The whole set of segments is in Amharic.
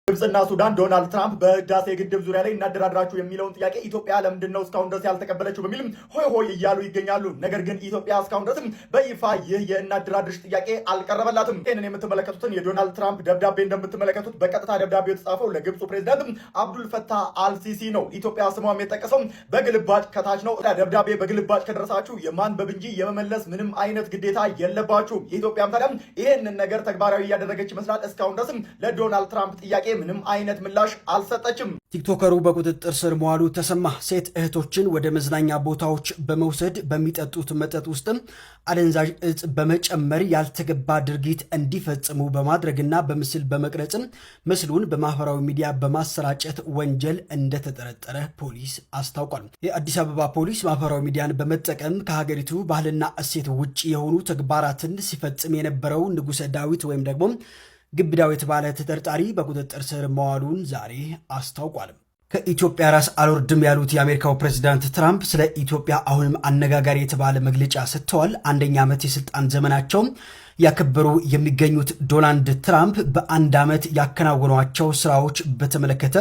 ግብጽና ሱዳን ዶናልድ ትራምፕ በህዳሴ ግድብ ዙሪያ ላይ እናደራድራችሁ የሚለውን ጥያቄ ኢትዮጵያ ለምንድን ነው እስካሁን ድረስ ያልተቀበለችው በሚልም ሆይ ሆይ እያሉ ይገኛሉ። ነገር ግን ኢትዮጵያ እስካሁን ድረስም በይፋ ይህ የእናደራድርሽ ጥያቄ አልቀረበላትም። ይህንን የምትመለከቱትን የዶናልድ ትራምፕ ደብዳቤ እንደምትመለከቱት በቀጥታ ደብዳቤው የተጻፈው ለግብፁ ፕሬዝዳንት አብዱል ፈታህ አልሲሲ ነው። ኢትዮጵያ ስሟም የተጠቀሰው በግልባጭ ከታች ነው። ደብዳቤ በግልባጭ ከደረሳችሁ የማንበብ እንጂ የመመለስ ምንም አይነት ግዴታ የለባችሁም። ኢትዮጵያም ታዲያ ይህንን ነገር ተግባራዊ እያደረገች ይመስላል። እስካሁን ድረስም ለዶናልድ ትራምፕ ጥያቄ ምንም አይነት ምላሽ አልሰጠችም። ቲክቶከሩ በቁጥጥር ስር መዋሉ ተሰማ። ሴት እህቶችን ወደ መዝናኛ ቦታዎች በመውሰድ በሚጠጡት መጠጥ ውስጥም አደንዛዥ እጽ በመጨመር ያልተገባ ድርጊት እንዲፈጽሙ በማድረግና በምስል በመቅረጽም ምስሉን በማህበራዊ ሚዲያ በማሰራጨት ወንጀል እንደተጠረጠረ ፖሊስ አስታውቋል። የአዲስ አበባ ፖሊስ ማህበራዊ ሚዲያን በመጠቀም ከሀገሪቱ ባህልና እሴት ውጭ የሆኑ ተግባራትን ሲፈጽም የነበረው ንጉሰ ዳዊት ወይም ደግሞ ግብዳው የተባለ ተጠርጣሪ በቁጥጥር ስር መዋሉን ዛሬ አስታውቋል። ከኢትዮጵያ ራስ አልወርድም ያሉት የአሜሪካው ፕሬዝዳንት ትራምፕ ስለ ኢትዮጵያ አሁንም አነጋጋሪ የተባለ መግለጫ ሰጥተዋል። አንደኛ ዓመት የስልጣን ዘመናቸው ያከበሩ የሚገኙት ዶናልድ ትራምፕ በአንድ ዓመት ያከናወኗቸው ስራዎች በተመለከተ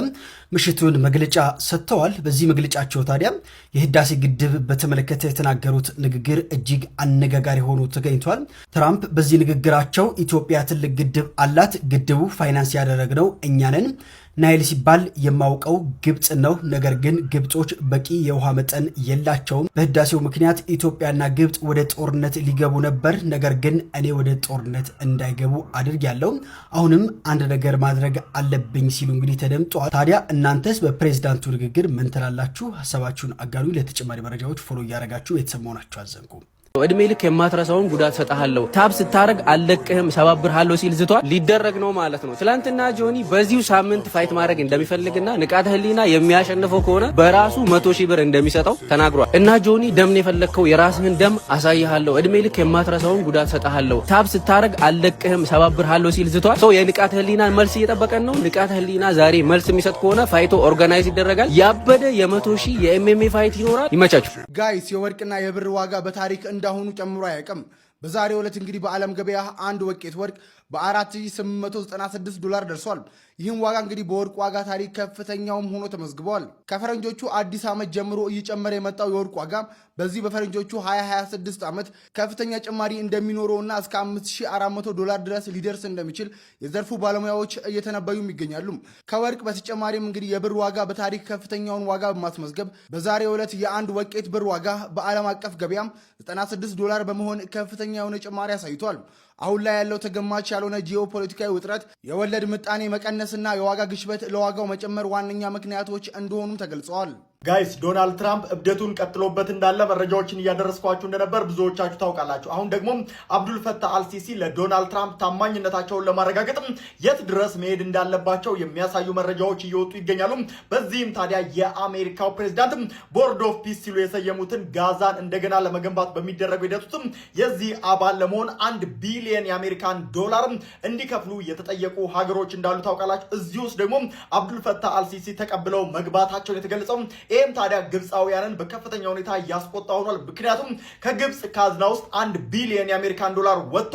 ምሽቱን መግለጫ ሰጥተዋል። በዚህ መግለጫቸው ታዲያ የህዳሴ ግድብ በተመለከተ የተናገሩት ንግግር እጅግ አነጋጋሪ ሆኖ ተገኝቷል። ትራምፕ በዚህ ንግግራቸው ኢትዮጵያ ትልቅ ግድብ አላት፣ ግድቡ ፋይናንስ ያደረግነው እኛ ነን፣ ናይል ሲባል የማውቀው ግብፅ ነው። ነገር ግን ግብጾች በቂ የውሃ መጠን የላቸውም። በህዳሴው ምክንያት ኢትዮጵያና ግብፅ ወደ ጦርነት ሊገቡ ነበር። ነገር ግን እኔ ወደ ጦርነት እንዳይገቡ አድርጊያለሁ። አሁንም አንድ ነገር ማድረግ አለብኝ ሲሉ እንግዲህ ተደምጠዋል። ታዲያ እናንተስ በፕሬዝዳንቱ ንግግር ምን ትላላችሁ? ሀሳባችሁን አጋሩ። ለተጨማሪ መረጃዎች ፎሎ እያደረጋችሁ ቤተሰብ መሆናችሁ አዘንጉ። እድሜ ልክ የማትረሳውን ጉዳት ሰጣሃለሁ፣ ታብ ስታረግ አለቅህም፣ ሰባብርሃለሁ ሲል ዝቷል። ሊደረግ ነው ማለት ነው። ትላንትና ጆኒ በዚሁ ሳምንት ፋይት ማድረግ እንደሚፈልግና ንቃተ ህሊና የሚያሸንፈው ከሆነ በራሱ 100,000 ብር እንደሚሰጠው ተናግሯል። እና ጆኒ ደምን የፈለግከው የራስህን ደም አሳይሃለሁ፣ እድሜ ልክ የማትረሳውን ጉዳት ሰጣሃለሁ፣ ታብ ስታረግ አለቅህም፣ ሰባብርሃለሁ ሲል ዝቷል። ሰው የንቃተ ህሊናን መልስ እየጠበቀን ነው። ንቃተ ህሊና ዛሬ መልስ የሚሰጥ ከሆነ ፋይቶ ኦርጋናይዝ ይደረጋል። ያበደ የ100,000 የኤምኤምኤ ፋይት ይኖራል። ይመቻችሁ ጋይስ። የወርቅና የብር ዋጋ በታሪክ እንዳሁኑ ጨምሮ አያውቅም። በዛሬው ዕለት እንግዲህ በዓለም ገበያ አንድ ወቄት ወርቅ በ4896 ደርሷል። ይህም ዋጋ እንግዲህ በወርቅ ዋጋ ታሪክ ከፍተኛውም ሆኖ ተመዝግበዋል። ከፈረንጆቹ አዲስ ዓመት ጀምሮ እየጨመረ የመጣው የወርቅ ዋጋ በዚህ በፈረንጆቹ 2026 ዓመት ከፍተኛ ጭማሪ እንደሚኖረውና እስከ $5400 ድረስ ሊደርስ እንደሚችል የዘርፉ ባለሙያዎች እየተነበዩም ይገኛሉ። ከወርቅ በተጨማሪም እንግዲህ የብር ዋጋ በታሪክ ከፍተኛውን ዋጋ በማስመዝገብ በዛሬው ዕለት የአንድ ወቄት ብር ዋጋ በዓለም አቀፍ ገበያም $96 በመሆን ከፍተኛ የሆነ ጭማሪ አሳይቷል። አሁን ላይ ያለው ተገማች ያልሆነ ጂኦፖለቲካዊ ውጥረት፣ የወለድ ምጣኔ መቀነስና የዋጋ ግሽበት ለዋጋው መጨመር ዋነኛ ምክንያቶች እንደሆኑም ተገልጸዋል። ጋይስ ዶናልድ ትራምፕ እብደቱን ቀጥሎበት እንዳለ መረጃዎችን እያደረስኳችሁ እንደነበር ብዙዎቻችሁ ታውቃላችሁ። አሁን ደግሞ አብዱል ፈታህ አልሲሲ ለዶናልድ ትራምፕ ታማኝነታቸውን ለማረጋገጥ የት ድረስ መሄድ እንዳለባቸው የሚያሳዩ መረጃዎች እየወጡ ይገኛሉ። በዚህም ታዲያ የአሜሪካው ፕሬዝዳንት ቦርድ ኦፍ ፒስ ሲሉ የሰየሙትን ጋዛን እንደገና ለመገንባት በሚደረገው ሂደት ውስጥ የዚህ አባል ለመሆን $1 ቢሊዮን የአሜሪካን ዶላር እንዲከፍሉ የተጠየቁ ሀገሮች እንዳሉ ታውቃላችሁ። እዚህ ውስጥ ደግሞ አብዱል ፈታህ አልሲሲ ተቀብለው መግባታቸውን የተገለጸው ይህም ታዲያ ግብፃውያንን በከፍተኛ ሁኔታ እያስቆጣ ሆኗል። ምክንያቱም ከግብፅ ካዝና ውስጥ $1 ቢሊዮን የአሜሪካን ዶላር ወጥቶ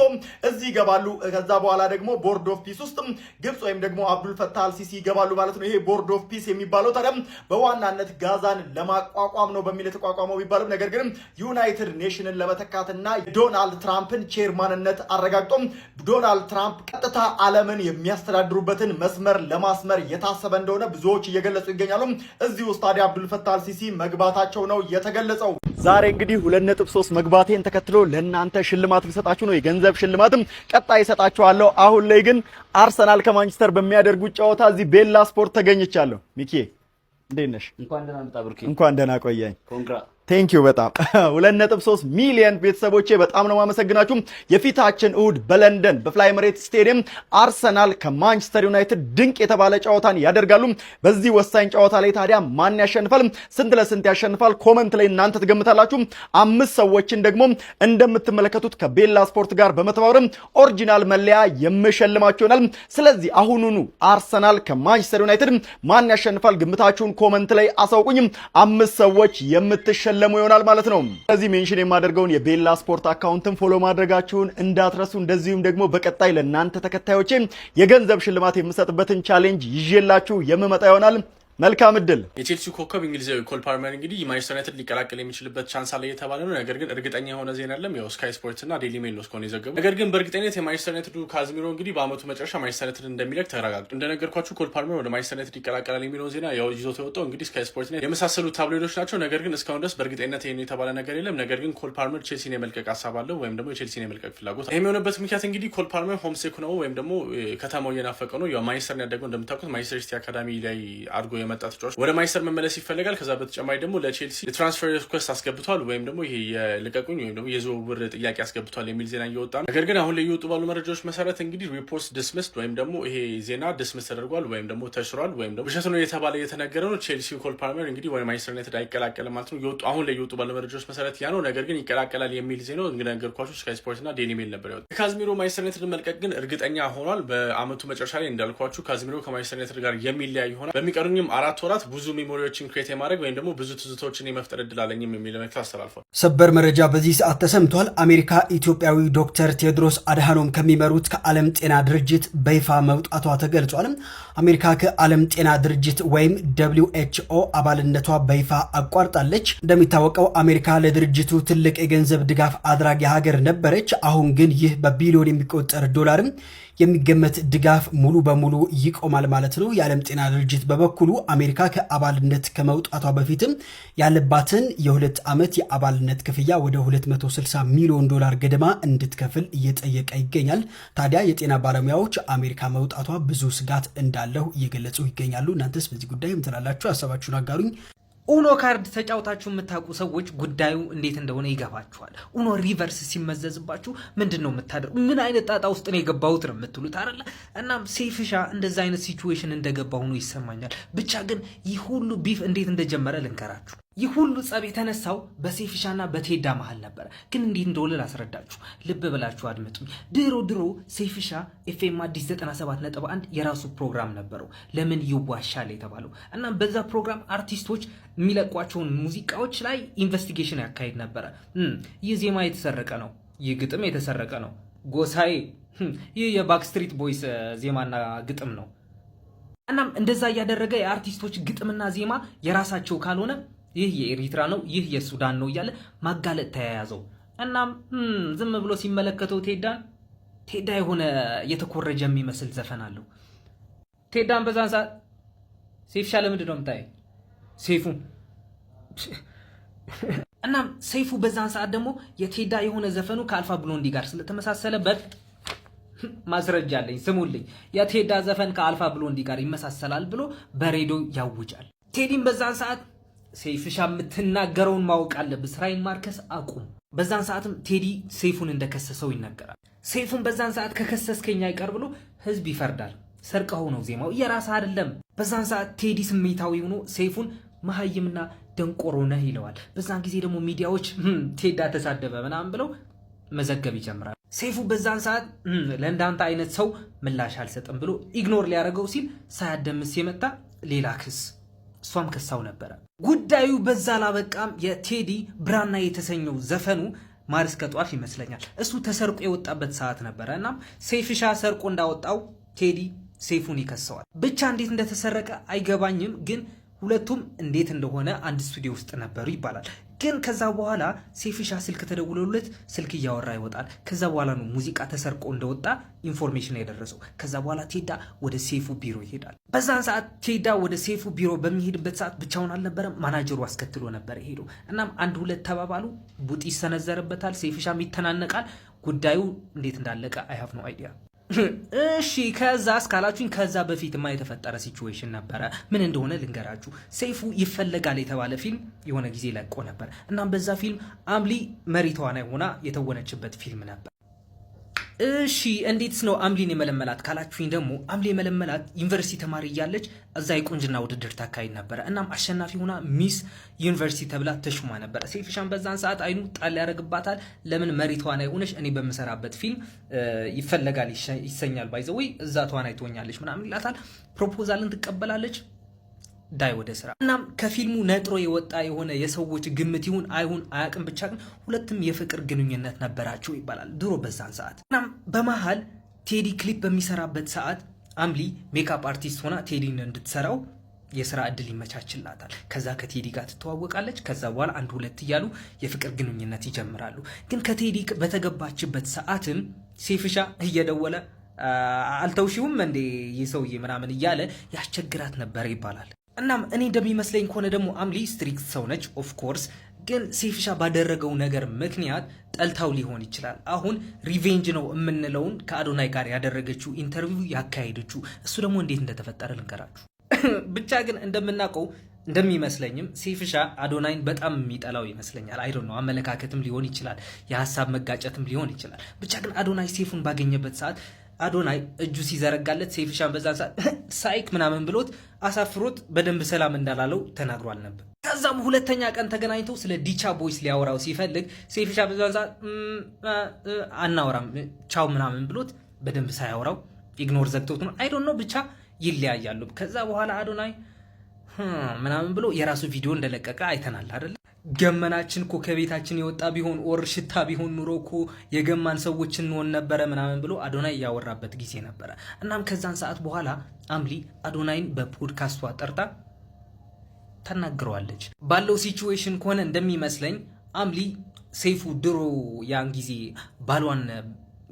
እዚህ ይገባሉ። ከዛ በኋላ ደግሞ ቦርድ ኦፍ ፒስ ውስጥ ግብፅ ወይም ደግሞ አብዱል ፈታህ አልሲሲ ይገባሉ ማለት ነው። ይሄ ቦርድ ኦፍ ፒስ የሚባለው ታዲያ በዋናነት ጋዛን ለማቋቋም ነው በሚል የተቋቋመው ቢባልም ነገር ግን ዩናይትድ ኔሽንን ለመተካትና ዶናልድ ትራምፕን ቼርማንነት አረጋግጦ ዶናልድ ትራምፕ ቀጥታ ዓለምን የሚያስተዳድሩበትን መስመር ለማስመር የታሰበ እንደሆነ ብዙዎች እየገለጹ ይገኛሉ። እዚህ ውስጥ ታዲያ አብዱል ፈታህ አልሲሲ መግባታቸው ነው የተገለጸው። ዛሬ እንግዲህ 2.3 መግባቴን ተከትሎ ለእናንተ ሽልማት ልሰጣችሁ ነው። የገንዘብ ሽልማትም ቀጣይ እሰጣችኋለሁ። አሁን ላይ ግን አርሰናል ከማንቸስተር በሚያደርጉት ጨዋታ እዚህ ቤላ ስፖርት ተገኝቻለሁ። ሚኪ እንዴት ነሽ? እንኳን ደህና ቆያኝ። ቴንኪዩ በጣም 2.3 ሚሊዮን ቤተሰቦቼ በጣም ነው ማመሰግናችሁ። የፊታችን እሁድ በለንደን በፍላይመሬት ስቴዲየም አርሰናል ከማንቸስተር ዩናይትድ ድንቅ የተባለ ጨዋታን ያደርጋሉ። በዚህ ወሳኝ ጨዋታ ላይ ታዲያ ማን ያሸንፋል፣ ስንት ለስንት ያሸንፋል ኮመንት ላይ እናንተ ትገምታላችሁ። 5 ሰዎችን ደግሞ እንደምትመለከቱት ከቤላ ስፖርት ጋር በመተባበር ኦሪጂናል መለያ የምሸልማችሁ ይሆናል። ስለዚህ አሁኑኑ አርሰናል ከማንቸስተር ዩናይትድ ማን ያሸንፋል ግምታችሁን ኮመንት ላይ አሳውቁኝ። 5 ሰዎች የምትሸ የሚሸለሙ ይሆናል ማለት ነው። ስለዚህ ሜንሽን የማደርገውን የቤላ ስፖርት አካውንትን ፎሎ ማድረጋችሁን እንዳትረሱ። እንደዚሁም ደግሞ በቀጣይ ለእናንተ ተከታዮቼ የገንዘብ ሽልማት የምሰጥበትን ቻሌንጅ ይዤላችሁ የምመጣ ይሆናል። መልካም እድል። የቼልሲ ኮከብ እንግሊዛዊ ኮል ፓልመር እንግዲህ ማንቸስተር ዩናይትድ ሊቀላቀል የሚችልበት ቻንስ አለ እየተባለ ነው። ነገር ግን እርግጠኛ የሆነ ዜና የለም። ያው ስካይ ስፖርት እና ዴይሊ ሜል ነው እስካሁን የዘገቡ። ነገር ግን በእርግጠኝነት የማንቸስተር ዩናይትዱ ካዝሚሮ እንግዲህ በአመቱ መጨረሻ ማንቸስተር ዩናይትድ እንደሚለቅ ተረጋግጧል። እንደነገርኳችሁ ኮል ፓልመር ወደ ማንቸስተር ዩናይትድ ይቀላቀላል የሚለው ዜና ያው ይዞት የወጣው እንግዲህ ስካይ ስፖርት እና የመሳሰሉ ታብሎይዶች ናቸው። ነገር ግን እስካሁን ድረስ በእርግጠኝነት ይሄ ነው የተባለ ነገር የለም። ነገር ግን ኮል ፓልመር ቼልሲን የመልቀቅ ሀሳብ አለው ወይም ደግሞ የቼልሲን የመልቀቅ ፍላጎት። ይሄ የሆነበት ምክንያት እንግዲህ ኮል ፓልመር ሆምሴክ ነው ወይም ደግሞ ከተማው እየናፈቀ ነው። ያው ማንቸስተር ያደገው እንደምታውቁት ማንቸስተር ሲቲ አካዳሚ ላይ አድጎ የመጣ ተጫዋች ወደ ማንቸስተር መመለስ ይፈልጋል። ከዛ በተጨማሪ ደግሞ ለቼልሲ የትራንስፈር ሪኩዌስት አስገብቷል ወይም ደግሞ ይሄ የልቀቁኝ ወይም ደግሞ የዝውውር ጥያቄ አስገብቷል የሚል ዜና እየወጣ ነው። ነገር ግን አሁን ላይ እየወጡ ባሉ መረጃዎች መሰረት እንግዲህ ሪፖርትስ ዲስሚስድ ወይም ደግሞ ይሄ ዜና ዲስሚስ ተደርጓል ወይም ደግሞ ተሽሯል ወይም ደግሞ ውሸት ነው የተባለ እየተነገረ ነው። ቼልሲ ኮል ፓልመር እንግዲህ ወደ ማንቸስተር ዩናይትድ አይቀላቀልም ማለት ነው። አሁን ላይ እየወጡ ባሉ መረጃዎች መሰረት ያ ነው። ነገር ግን ይቀላቀላል የሚል ዜናው እንደነገርኳችሁ ስካይ ስፖርት እና ዴይሊ ሜል ነበር ያወጣው። ካዝሚሮ ማንቸስተር ዩናይትድ መልቀቅ ግን እርግጠኛ ሆኗል። በአመቱ መጨረሻ ላይ እንዳልኳችሁ ካዝሚሮ ከማንቸስተር ዩናይትድ ጋር የሚለያይ ይሆናል። በሚቀሩኝም 4 ወራት ብዙ ሜሞሪዎችን ክሬት የማድረግ ወይም ደግሞ ብዙ ትዝታዎችን የመፍጠር እድል አለኝም የሚል መልእክት አስተላልፏል። ሰበር መረጃ በዚህ ሰዓት ተሰምቷል። አሜሪካ ኢትዮጵያዊ ዶክተር ቴዎድሮስ አድሃኖም ከሚመሩት ከዓለም ጤና ድርጅት በይፋ መውጣቷ ተገልጿል። አሜሪካ ከዓለም ጤና ድርጅት ወይም WHO አባልነቷ በይፋ አቋርጣለች። እንደሚታወቀው አሜሪካ ለድርጅቱ ትልቅ የገንዘብ ድጋፍ አድራጊ ሀገር ነበረች። አሁን ግን ይህ በቢሊዮን የሚቆጠር ዶላርም የሚገመት ድጋፍ ሙሉ በሙሉ ይቆማል ማለት ነው። የዓለም ጤና ድርጅት በበኩሉ አሜሪካ ከአባልነት ከመውጣቷ በፊትም ያለባትን የ2 ዓመት የአባልነት ክፍያ ወደ 260 ሚሊዮን ዶላር ገደማ እንድትከፍል እየጠየቀ ይገኛል። ታዲያ የጤና ባለሙያዎች አሜሪካ መውጣቷ ብዙ ስጋት እንዳለው እየገለጹ ይገኛሉ። እናንተስ በዚህ ጉዳይ ምን ትላላችሁ? ሀሳባችሁን አጋሩኝ። ኡኖ ካርድ ተጫውታችሁ የምታውቁ ሰዎች ጉዳዩ እንዴት እንደሆነ ይገባችኋል። ኡኖ ሪቨርስ ሲመዘዝባችሁ ምንድን ነው የምታደርጉ? ምን አይነት ጣጣ ውስጥ ነው የገባሁት ነው የምትሉት አይደለ? እናም ሴፍሻ እንደዛ አይነት ሲቹዌሽን እንደገባ ሆኖ ይሰማኛል። ብቻ ግን ይህ ሁሉ ቢፍ እንዴት እንደጀመረ ልንገራችሁ። ይህ ሁሉ ጸብ የተነሳው በሴፍሻና በቴዳ መሃል ነበረ። ግን እንዴት እንደሆነ ላስረዳችሁ፣ ልብ ብላችሁ አድምጡኝ። ድሮ ሴፍሻ ኤፍኤም አዲስ 97.1 የራሱ ፕሮግራም ነበረው፣ ለምን ይዋሻል የተባለው። እናም በዛ ፕሮግራም አርቲስቶች የሚለቋቸውን ሙዚቃዎች ላይ ኢንቨስቲጌሽን ያካሄድ ነበረ። ይህ ዜማ የተሰረቀ ነው፣ ይህ ግጥም የተሰረቀ ነው፣ ጎሳዬ ይህ የባክስትሪት ቦይስ ዜማና ግጥም ነው። እናም እንደዛ እያደረገ የአርቲስቶች ግጥምና ዜማ የራሳቸው ካልሆነ ይህ የኤሪትራ ነው፣ ይህ የሱዳን ነው እያለ ማጋለጥ ተያያዘው። እናም ዝም ብሎ ሲመለከተው ቴዳ የሆነ የተኮረጀ የሚመስል ዘፈን አለው። ቴዳን በዛን ሰዓት ሴፍሻ ለምንድን ነው የምታየው? ሴፉ እናም ሴፉ በዛን ሰዓት ደግሞ የቴዳ የሆነ ዘፈኑ ከአልፋ ብሎንዲ ጋር ስለተመሳሰለበት ማስረጃ አለኝ ስሙልኝ፣ የቴዳ ዘፈን ከአልፋ ብሎንዲ ጋር ይመሳሰላል ብሎ በሬዲዮ ያውጃል። ቴዲም በዛን ሰዓት ሴፍሻ የምትናገረውን ማወቅ አለብህ፣ ስራይን ማርከስ አቁም። በዛን ሰዓትም ቴዲ ሴፉን እንደከሰሰው ይነገራል። ሴፉን በዛን ሰዓት ከከሰስከኝ አይቀር ብሎ ህዝብ ይፈርዳል። ሰርቀው ነው ዜማው የራስህ አይደለም። በዛን ሰዓት ቴዲ ስሜታዊ ሆኖ ሴፉን መሀይምና ደንቆሮ ነህ ይለዋል። በዛን ጊዜ ደግሞ ሚዲያዎች ቴዳ ተሳደበ ምናምን ብለው መዘገብ ይጀምራል። ሴፉ በዛን ሰዓት ለእንዳንተ አይነት ሰው ምላሽ አልሰጥም ብሎ ኢግኖር ሊያደርገው ሲል ሳያደምስ የመጣ ሌላ ክስ እሷም ከሳው ነበረ። ጉዳዩ በዛ ላበቃም የቴዲ ብራና የተሰኘው ዘፈኑ ማር እስከ ጧፍ ይመስለኛል እሱ ተሰርቆ የወጣበት ሰዓት ነበረ። እናም ሴፍሻ ሰርቆ እንዳወጣው ቴዲ ሴፉን ይከሰዋል። ብቻ እንዴት እንደተሰረቀ አይገባኝም፣ ግን ሁለቱም እንዴት እንደሆነ አንድ ስቱዲዮ ውስጥ ነበሩ ይባላል። ግን ከዛ በኋላ ሴፍሻ ስልክ ተደውሎለት ስልክ እያወራ ይወጣል። ከዛ በኋላ ነው ሙዚቃ ተሰርቆ እንደወጣ ኢንፎርሜሽን የደረሰው። ከዛ በኋላ ቴዳ ወደ ሴፉ ቢሮ ይሄዳል። በዛን ሰዓት ቴዳ ወደ ሴፉ ቢሮ በሚሄድበት ሰዓት ብቻውን አልነበረም፣ ማናጀሩ አስከትሎ ነበር ሄዶ። እናም 1-2 ተባባሉ፣ ቡጢ ይሰነዘርበታል፣ ሴፍሻም ይተናነቃል። ጉዳዩ እንዴት እንዳለቀ አይ ሃቭ ኖ አይዲያ። እሺ ከዛ እስካላችሁኝ ከዛ በፊትማ የተፈጠረ ሲቹዌሽን ነበረ። ምን እንደሆነ ልንገራችሁ። ሴፉ ይፈለጋል የተባለ ፊልም የሆነ ጊዜ ለቆ ነበር። እናም በዛ ፊልም አምሊ መሪ ተዋናይ ሆና የተወነችበት ፊልም ነበር። እሺ እንዴትስ ነው አምሊን የመለመላት ካላችሁኝ ደግሞ አምሊ የመለመላት ዩኒቨርሲቲ ተማሪ እያለች እዛ የቁንጅና ውድድር ታካሂድ ነበረ። እናም አሸናፊ ሆና ሚስ ዩኒቨርሲቲ ተብላ ተሹማ ነበረ። ሴፍሻን በዛን ሰዓት አይኑ ጣል ያደርግባታል። ለምን መሪ ተዋናይ ሆነሽ እኔ በምሰራበት ፊልም ይፈለጋል ይሰኛል ባይዘው እዛ ተዋናይ ትሆኛለች ምናምን ይላታል። ፕሮፖዛልን ትቀበላለች። ዳይ ወደ ስራ። እናም ከፊልሙ ነጥሮ የወጣ የሆነ የሰዎች ግምት ይሁን አይሁን አያውቅም፣ ብቻ ግን ሁለቱም የፍቅር ግንኙነት ነበራቸው ይባላል ድሮ በዛን ሰዓት። እናም በመሃል ቴዲ ክሊፕ በሚሰራበት ሰዓት አምሊ ሜካፕ አርቲስት ሆና ቴዲን እንድትሰራው የስራ እድል ይመቻችላታል። ከዛ ከቴዲ ጋር ትተዋወቃለች። ከዛ በኋላ አንድ ሁለት እያሉ የፍቅር ግንኙነት ይጀምራሉ። ግን ከቴዲ በተገባችበት ሰዓትም ሴፍሻ እየደወለ አልተውሽውም እንዴ የሰውዬ ምናምን እያለ ያስቸግራት ነበር ይባላል። እናም እኔ እንደሚመስለኝ ከሆነ ደግሞ አምሊ ስትሪክት ሰው ነች ኦፍኮርስ። ግን ሴፍሻ ባደረገው ነገር ምክንያት ጠልታው ሊሆን ይችላል። አሁን ሪቬንጅ ነው የምንለውን ከአዶናይ ጋር ያደረገችው ኢንተርቪው ያካሄደችው እሱ ደግሞ እንዴት እንደተፈጠረ ልንገራችሁ። ብቻ ግን እንደምናውቀው እንደሚመስለኝም ሴፍሻ አዶናይን በጣም የሚጠላው ይመስለኛል። አይ ዶንት ኖ አመለካከትም ሊሆን ይችላል፣ የሀሳብ መጋጨትም ሊሆን ይችላል። ብቻ ግን አዶናይ ሴፉን ባገኘበት ሰዓት አዶናይ እጁ ሲዘረጋለት ሴፍሻን በዛን ሰዓት ሳይክ ምናምን ብሎት አሳፍሮት በደንብ ሰላም እንዳላለው ተናግሯል ነበር። ከዛም ሁለተኛ ቀን ተገናኝተው ስለ ዲቻ ቦይስ ሊያወራው ሲፈልግ ሴፍሻ በዛን ሰዓት አናወራም ቻው ምናምን ብሎት በደንብ ሳያወራው ኢግኖር ዘግቶት ነው። አይ ዶንት ኖ ብቻ ይለያያሉ። ከዛ በኋላ አዶናይ ምናምን ብሎ የራሱ ቪዲዮ እንደለቀቀ አይተናል አይደል? ገመናችን እኮ ከቤታችን የወጣ ቢሆን ኦር ሽታ ቢሆን ኑሮ እኮ የገማን ሰዎች እንሆን ነበረ ምናምን ብሎ አዶናይ ያወራበት ጊዜ ነበረ። እናም ከዛን ሰዓት በኋላ አምሊ አዶናይን በፖድካስቷ ጠርታ ተናግረዋለች። ባለው ሲቹዌሽን ከሆነ እንደሚመስለኝ አምሊ ሰይፉ ድሮ ያን ጊዜ ባሏን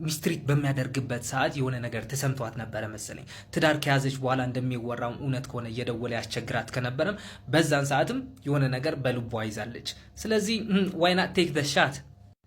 ሚስትሪት በሚያደርግበት ሰዓት የሆነ ነገር ተሰምቷት ነበረ መሰለኝ። ትዳር ከያዘች በኋላ እንደሚወራው እውነት ከሆነ እየደወለ ያስቸግራት ከነበረም በዛን ሰዓትም የሆነ ነገር በልቧ ይዛለች። ስለዚህ ዋይ ናት ቴክ ዘ ሻት።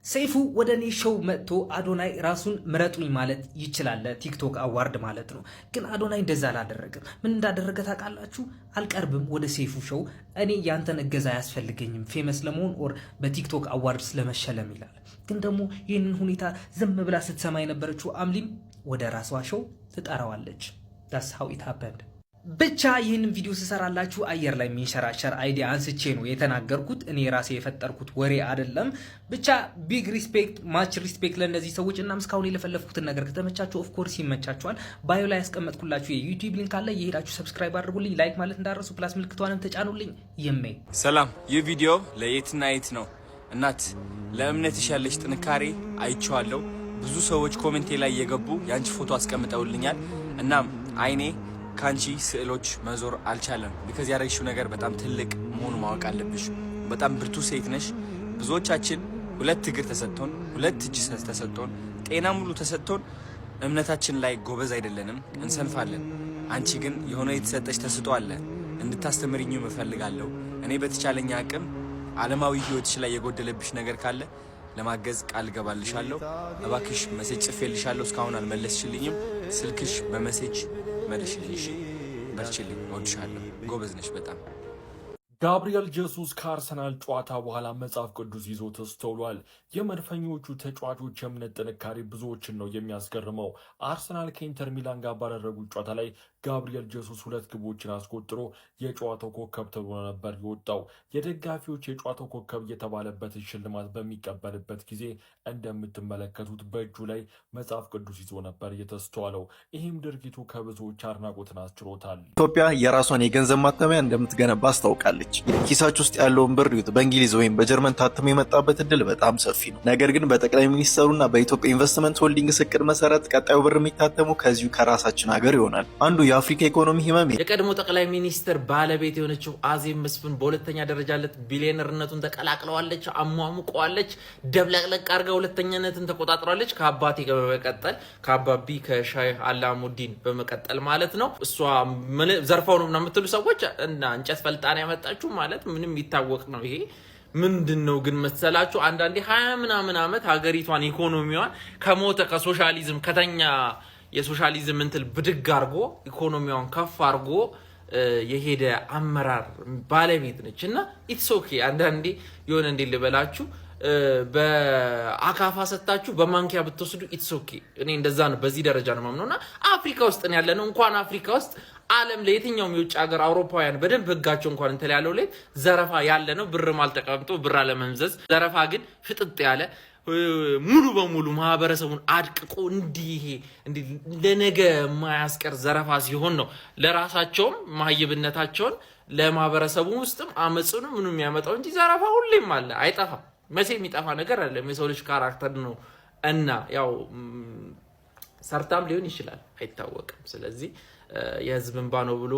ሰይፉ ወደ እኔ ሾው መጥቶ አዶናይ ራሱን ምረጡኝ ማለት ይችላል፣ ቲክቶክ አዋርድ ማለት ነው። ግን አዶናይ እንደዛ አላደረገም። ምን እንዳደረገ ታውቃላችሁ? አልቀርብም ወደ ሰይፉ ሾው፣ እኔ ያንተን እገዛ አያስፈልገኝም ፌመስ ለመሆን ኦር በቲክቶክ አዋርድ ስለመሸለም ይላል። ግን ደግሞ ይህንን ሁኔታ ዝም ብላ ስትሰማ የነበረችው አምሊም ወደ ራሷ ሾው ትጠራዋለች። ዳስ ሃው ኢት ሃፐንድ። ብቻ ይህንን ቪዲዮ ስሰራላችሁ አየር ላይ የሚንሸራሸር አይዲያ አንስቼ ነው የተናገርኩት። እኔ ራሴ የፈጠርኩት ወሬ አይደለም። ብቻ ቢግ ሪስፔክት ማች ሪስፔክት ለእነዚህ ሰዎች። እናም እስካሁን የለፈለፍኩትን ነገር ከተመቻችሁ ኦፍኮርስ ይመቻችኋል። ባዮ ላይ ያስቀመጥኩላችሁ የዩቲዩብ ሊንክ አለ፣ የሄዳችሁ ሰብስክራይብ አድርጉልኝ፣ ላይክ ማለት እንዳረሱ፣ ፕላስ ምልክቷንም ተጫኑልኝ። ይመኝ ሰላም። ይህ ቪዲዮ ለየትና የት ነው እናት ለእምነትሽ ያለሽ ጥንካሬ አይቼዋለሁ። ብዙ ሰዎች ኮሜንቴ ላይ እየገቡ ያንቺ ፎቶ አስቀምጠውልኛል። እናም አይኔ ካንቺ ስዕሎች መዞር አልቻለም። ቢካዝ ያደረግሽው ነገር በጣም ትልቅ መሆኑ ማወቅ አለብሽ። በጣም ብርቱ ሴት ነሽ። ብዙዎቻችን ሁለት እግር ተሰጥቶን፣ ሁለት እጅ ተሰጥቶን፣ ጤና ሙሉ ተሰጥቶን እምነታችን ላይ ጎበዝ አይደለንም፣ እንሰንፋለን። አንቺ ግን የሆነ የተሰጠሽ ተስጦ አለ። እንድታስተምሪኝም እፈልጋለሁ። እኔ በተቻለኝ አቅም ዓለማዊ ህይወትሽ ላይ የጎደለብሽ ነገር ካለ ለማገዝ ቃል ገባልሻለሁ። እባክሽ መሴጅ ጽፌልሻለሁ፣ እስካሁን አልመለስሽልኝም። ስልክሽ በመሴጅ መልሽልኝ። በርችልኝ፣ እወድሻለሁ። ጎበዝ ነሽ በጣም። ጋብሪኤል ጄሱስ ከአርሰናል ጨዋታ በኋላ መጽሐፍ ቅዱስ ይዞ ተስተውሏል። የመድፈኞቹ ተጫዋቾች የእምነት ጥንካሬ ብዙዎችን ነው የሚያስገርመው። አርሰናል ከኢንተር ሚላን ጋር ባደረጉት ጨዋታ ላይ ጋብሪኤል ጄሱስ 2 ግቦችን አስቆጥሮ የጨዋታው ኮከብ ተብሎ ነበር የወጣው። የደጋፊዎች የጨዋታው ኮከብ የተባለበትን ሽልማት በሚቀበልበት ጊዜ እንደምትመለከቱት በእጁ ላይ መጽሐፍ ቅዱስ ይዞ ነበር የተስተዋለው። ይህም ድርጊቱ ከብዙዎች አድናቆትን አስችሮታል። ኢትዮጵያ የራሷን የገንዘብ ማተሚያ እንደምትገነባ አስታውቃለች። ኪሳች ውስጥ ያለውን ብር ይዩት። በእንግሊዝ ወይም በጀርመን ታትሞ የመጣበት እድል በጣም ሰፊ ነው። ነገር ግን በጠቅላይ ሚኒስተሩና በኢትዮጵያ ኢንቨስትመንት ሆልዲንግስ እቅድ መሰረት ቀጣዩ ብር የሚታተሙ ከዚሁ ከራሳችን ሀገር ይሆናል። አንዱ የአፍሪካ ኢኮኖሚ ህመም የቀድሞ ጠቅላይ ሚኒስትር ባለቤት የሆነችው አዜብ መስፍን በሁለተኛ ደረጃነት ቢሊዮነርነቱን ተቀላቅለዋለች፣ አሟሙቀዋለች፣ ደብለቅለቅ አድርጋ ሁለተኛነትን ተቆጣጥሯለች። ከአባቴ ጋር በመቀጠል ከአባቢ ከሻይ አላሙዲን በመቀጠል ማለት ነው። እሷ ዘርፋው ነው የምትሉ ሰዎች እና እንጨት ፈልጣን ያመጣችሁ ማለት ምንም ይታወቅ ነው። ይሄ ምንድነው ግን መሰላችሁ? አንዳንዴ 20 ምናምን ዓመት ሀገሪቷን ኢኮኖሚዋን ከሞተ ከሶሻሊዝም ከተኛ የሶሻሊዝም እንትን ብድግ አርጎ ኢኮኖሚዋን ከፍ አርጎ የሄደ አመራር ባለቤት ነች እና ኢትስ ኦኬ። አንዳንዴ የሆነ እንዴ ልበላችሁ በአካፋ ሰጣችሁ በማንኪያ ብትወስዱ ኢትስ ኦኬ። እኔ እንደዛ ነው፣ በዚህ ደረጃ ነው ማምነውና አፍሪካ ውስጥ ነው ያለነው። እንኳን አፍሪካ ውስጥ ዓለም ለየትኛውም የውጭ ሀገር አውሮፓውያን በደንብ ህጋቸው እንኳን እንትን ያለው ላይ ዘረፋ ያለ ነው። ብር ማልተቀምጦ ብር አለመምዘዝ፣ ዘረፋ ግን ፍጥጥ ያለ ሙሉ በሙሉ ማህበረሰቡን አድቅቆ እንዲህ ለነገ ማያስቀር ዘረፋ ሲሆን ነው ለራሳቸውም ማህይብነታቸውን ለማህበረሰቡ ውስጥም አመጽኑ ምኑ የሚያመጣው እንጂ ዘረፋ ሁሌም አለ አይጠፋም። መቼ የሚጠፋ ነገር አለ? የሰው ልጅ ካራክተር ነው እና ያው ሰርታም ሊሆን ይችላል አይታወቅም። ስለዚህ የህዝብ እንባ ነው ብሎ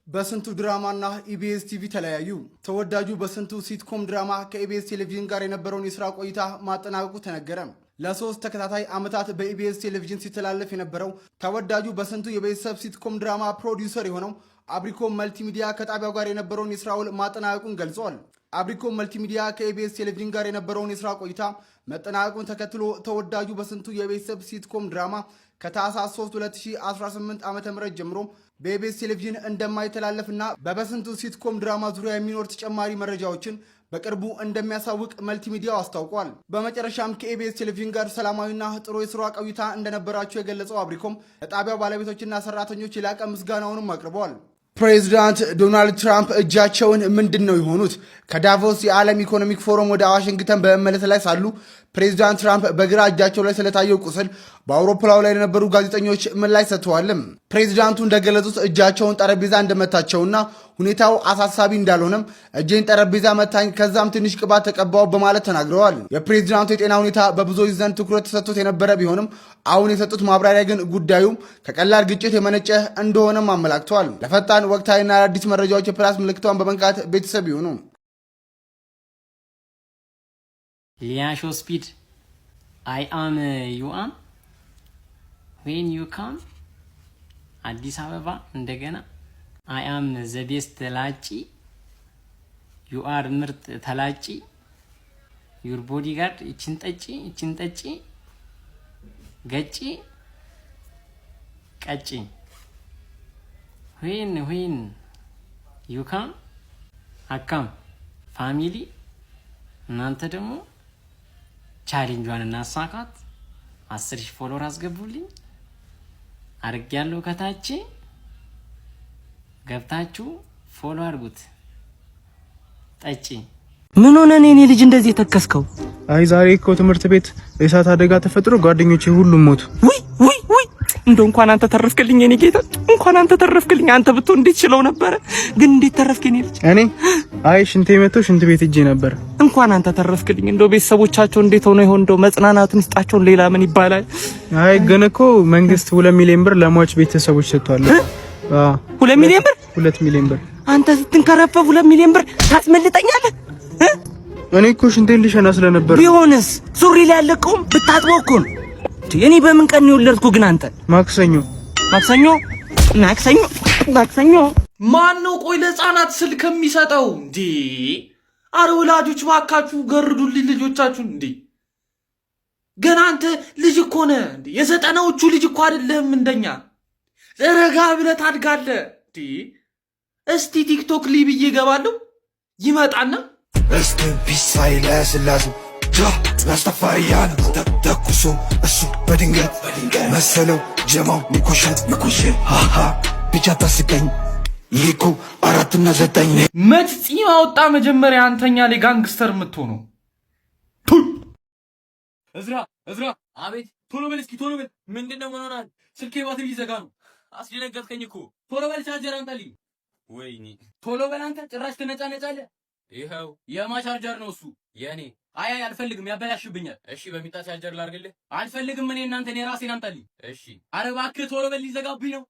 በስንቱ ድራማና ኢቢኤስ ቲቪ ተለያዩ። ተወዳጁ በስንቱ ሲትኮም ድራማ ከኢቢኤስ ቴሌቪዥን ጋር የነበረውን የስራ ቆይታ ማጠናቀቁ ተነገረ። ለ3 ተከታታይ ዓመታት በኢቢኤስ ቴሌቪዥን ሲተላለፍ የነበረው ተወዳጁ በስንቱ የቤተሰብ ሲትኮም ድራማ ፕሮዲውሰር የሆነው አብሪኮም መልቲሚዲያ ከጣቢያው ጋር የነበረውን የስራ ውል ማጠናቀቁን ገልጿል። አብሪኮም መልቲሚዲያ ከኢቢኤስ ቴሌቪዥን ጋር የነበረውን የስራ ቆይታ መጠናቀቁን ተከትሎ ተወዳጁ በስንቱ የቤተሰብ ሲትኮም ድራማ ከታህሳስ 3 2018 ዓ.ም ጀምሮ በኢቢኤስ ቴሌቪዥን እንደማይተላለፍና በበስንቱ ሲትኮም ድራማ ዙሪያ የሚኖር ተጨማሪ መረጃዎችን በቅርቡ እንደሚያሳውቅ መልቲሚዲያው አስታውቋል። በመጨረሻም ከኢቢኤስ ቴሌቪዥን ጋር ሰላማዊና ጥሩ የስራ ቆይታ እንደነበራቸው የገለጸው አብሪኮም ለጣቢያው ባለቤቶችና ሰራተኞች የላቀ ምስጋናውንም አቅርበዋል። ፕሬዚዳንት ዶናልድ ትራምፕ እጃቸውን ምንድን ነው የሆኑት? ከዳቮስ የዓለም ኢኮኖሚክ ፎረም ወደ ዋሽንግተን በመመለስ ላይ ሳሉ ፕሬዚዳንት ትራምፕ በግራ እጃቸው ላይ ስለታየው ቁስል በአውሮፕላኑ ላይ የነበሩ ጋዜጠኞች ምላሽ ሰጥተዋል። ፕሬዚዳንቱ እንደገለጹት እጃቸውን ጠረጴዛ እንደመታቸውና ሁኔታው አሳሳቢ እንዳልሆነም እጄን ጠረጴዛ መታኝ፣ ከዛም ትንሽ ቅባት ተቀባው በማለት ተናግረዋል። የፕሬዚዳንቱ የጤና ሁኔታ በብዙዎች ዘንድ ትኩረት ተሰጥቶት የነበረ ቢሆንም አሁን የሰጡት ማብራሪያ ግን ጉዳዩም ከቀላል ግጭት የመነጨ እንደሆነም አመላክተዋል። ለፈጣን ወቅታዊና አዳዲስ መረጃዎች የፕላስ ምልክቷን በመንካት ቤተሰብ ይሁኑ። ሊያሾ ስፒድ አይ አም ዩ አም ዌን ዩ ካም አዲስ አበባ እንደገና አይ አም ዘ ቤስት ተላጪ ዩ አር ምርጥ ተላጪ ዩር ቦዲ ጋርድ እችን ጠጪ ገጪ ቀጪ ዌን ዩ ካም አካም ፋሚሊ እናንተ ደግሞ ቻሌንጇን እናሳካት። 10,000 ፎሎወር አስገቡልኝ አርጋለሁ። ከታች ገብታችሁ ፎሎ አድርጉት። ጠጪ ምን ሆነ እኔ ልጅ እንደዚህ የተከስከው? አይ ዛሬ እኮ ትምህርት ቤት የእሳት አደጋ ተፈጥሮ ጓደኞቼ ሁሉም ሞቱ። ውይ እንደው እንኳን አንተ ተረፍክልኝ የኔ ጌታ፣ እንኳን አንተ ተረፍክልኝ። አንተ ብትሆን እንዴት ችለው ነበር? ግን እንዴት ተረፍክ የኔ ልጅ? እኔ አይ ሽንቴ መጥቶ ሽንት ቤት ሄጄ ነበር። እንኳን አንተ ተረፍክልኝ። እንደው ቤተሰቦቻቸው እንዴት ሆነው ይሆን? እንደው መጽናናቱን ይስጣቸው። ሌላ ምን ይባላል? አይ ግን እኮ መንግስት 2 ሚሊዮን ብር ለሟች ቤተሰቦች ሰጥቷል። 2 ሚሊዮን ብር? 2 ሚሊዮን ብር። አንተ ስትንከረፈፍ 2 ሚሊዮን ብር ታስመልጠኛለህ? እኔ እኮ ሽንቴን ልሸና ስለነበር። ቢሆንስ ሱሪ ላይ ያለቀውም ብታጥበው እኮ ነው። እኔ በምን ቀን ነው የወለድኩ? ግን አንተ ማክሰኞ ማን ነው ቆይ ለህፃናት ስልክ የሚሰጠው እንዴ? አረ ወላጆች ባካችሁ ገርዱልኝ ልጆቻችሁን እንዴ። ገና አንተ ልጅ እኮ ነህ እንዴ። የዘጠናዎቹ ልጅ እኮ አይደለህም እንደኛ። ረጋ ብለህ ታድጋለህ እንዴ። እስቲ ቲክቶክ ላይ ብዬ እገባለሁ ይመጣና ቢስ ኃይለ ሥላሴ ናስታፋሪያን ተኩሶ እሱ በድንገት መሰለው ጀማው ንኩሸት ሃሃ ብቻ ታስቀኝ ይኮ 4 እና 9 መች ጺም አወጣ መጀመሪያ አንተኛ ላይ ጋንግስተር የምትሆነው እዝራ አቤት ቶሎ በል እስኪ ቶሎ በል ምንድነው ምን ሆናል ስልኬ ባትሪ ሊዘጋ ነው አስደነገጥከኝ እኮ ቶሎ በል ቻርጀር አምጣልኝ ወይኔ ቶሎ በል አንተ ጭራሽ ትነጫነጫለህ ይኸው የማቻርጀር ነው እሱ የኔ አይ አልፈልግም ያበላሽብኛል እሺ በሚጣ ቻርጀር ላድርግልህ አልፈልግም እኔ እናንተ እኔ ራሴን አምጣልኝ እሺ ኧረ እባክህ ቶሎ በል ሊዘጋብኝ ነው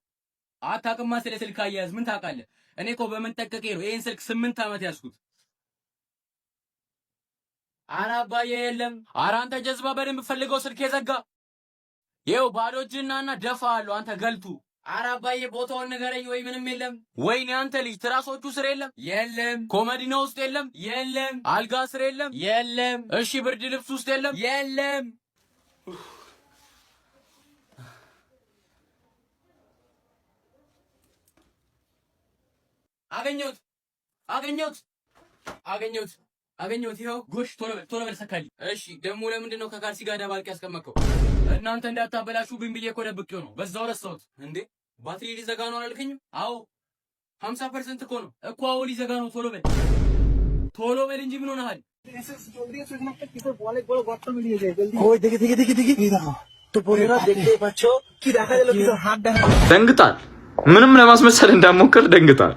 አታውቅማ ስለ ስልክ አያያዝ ምን ታውቃለህ እኔ እኮ በመንጠቀቄ ነው ይሄን ስልክ 8 ዓመት ያዝኩት ኧረ አባዬ የለም ኧረ አንተ ጀዝባ በደንብ ፈልገው ስልክ የዘጋ ይኸው ባዶ እጅህና ደፋሃለሁ አንተ ገልቱ ኧረ አባዬ ቦታውን ንገረኝ ወይ ምንም የለም ወይኔ አንተ ልጅ ትራሶቹ ስር የለም ኮመዲኖ ውስጥ የለም አልጋ ስር የለም እሺ ብርድ ልብስ ውስጥ የለም አገኘሁት ይኸው ጎሽ ቶሎ በል ሰካልኝ እሺ ደግሞ ለምንድን ነው ከካልሲ ጋር ደባልቅ ያስቀመጥከው እናንተ እንዳታበላሹብኝ ብዬ እኮ ደብቄው ነው በዛው ረሳሁት እንዴ ባትሪ ሊዘጋ ነው አላልከኝም አዎ 50% እኮ ነው እኮ አዎ ሊዘጋ ነው ቶሎ በል ቶሎ በል እንጂ ምን ሆነሃል? ደንግጣል። ምንም ለማስመሰል እንዳሞክር ደንግጣል።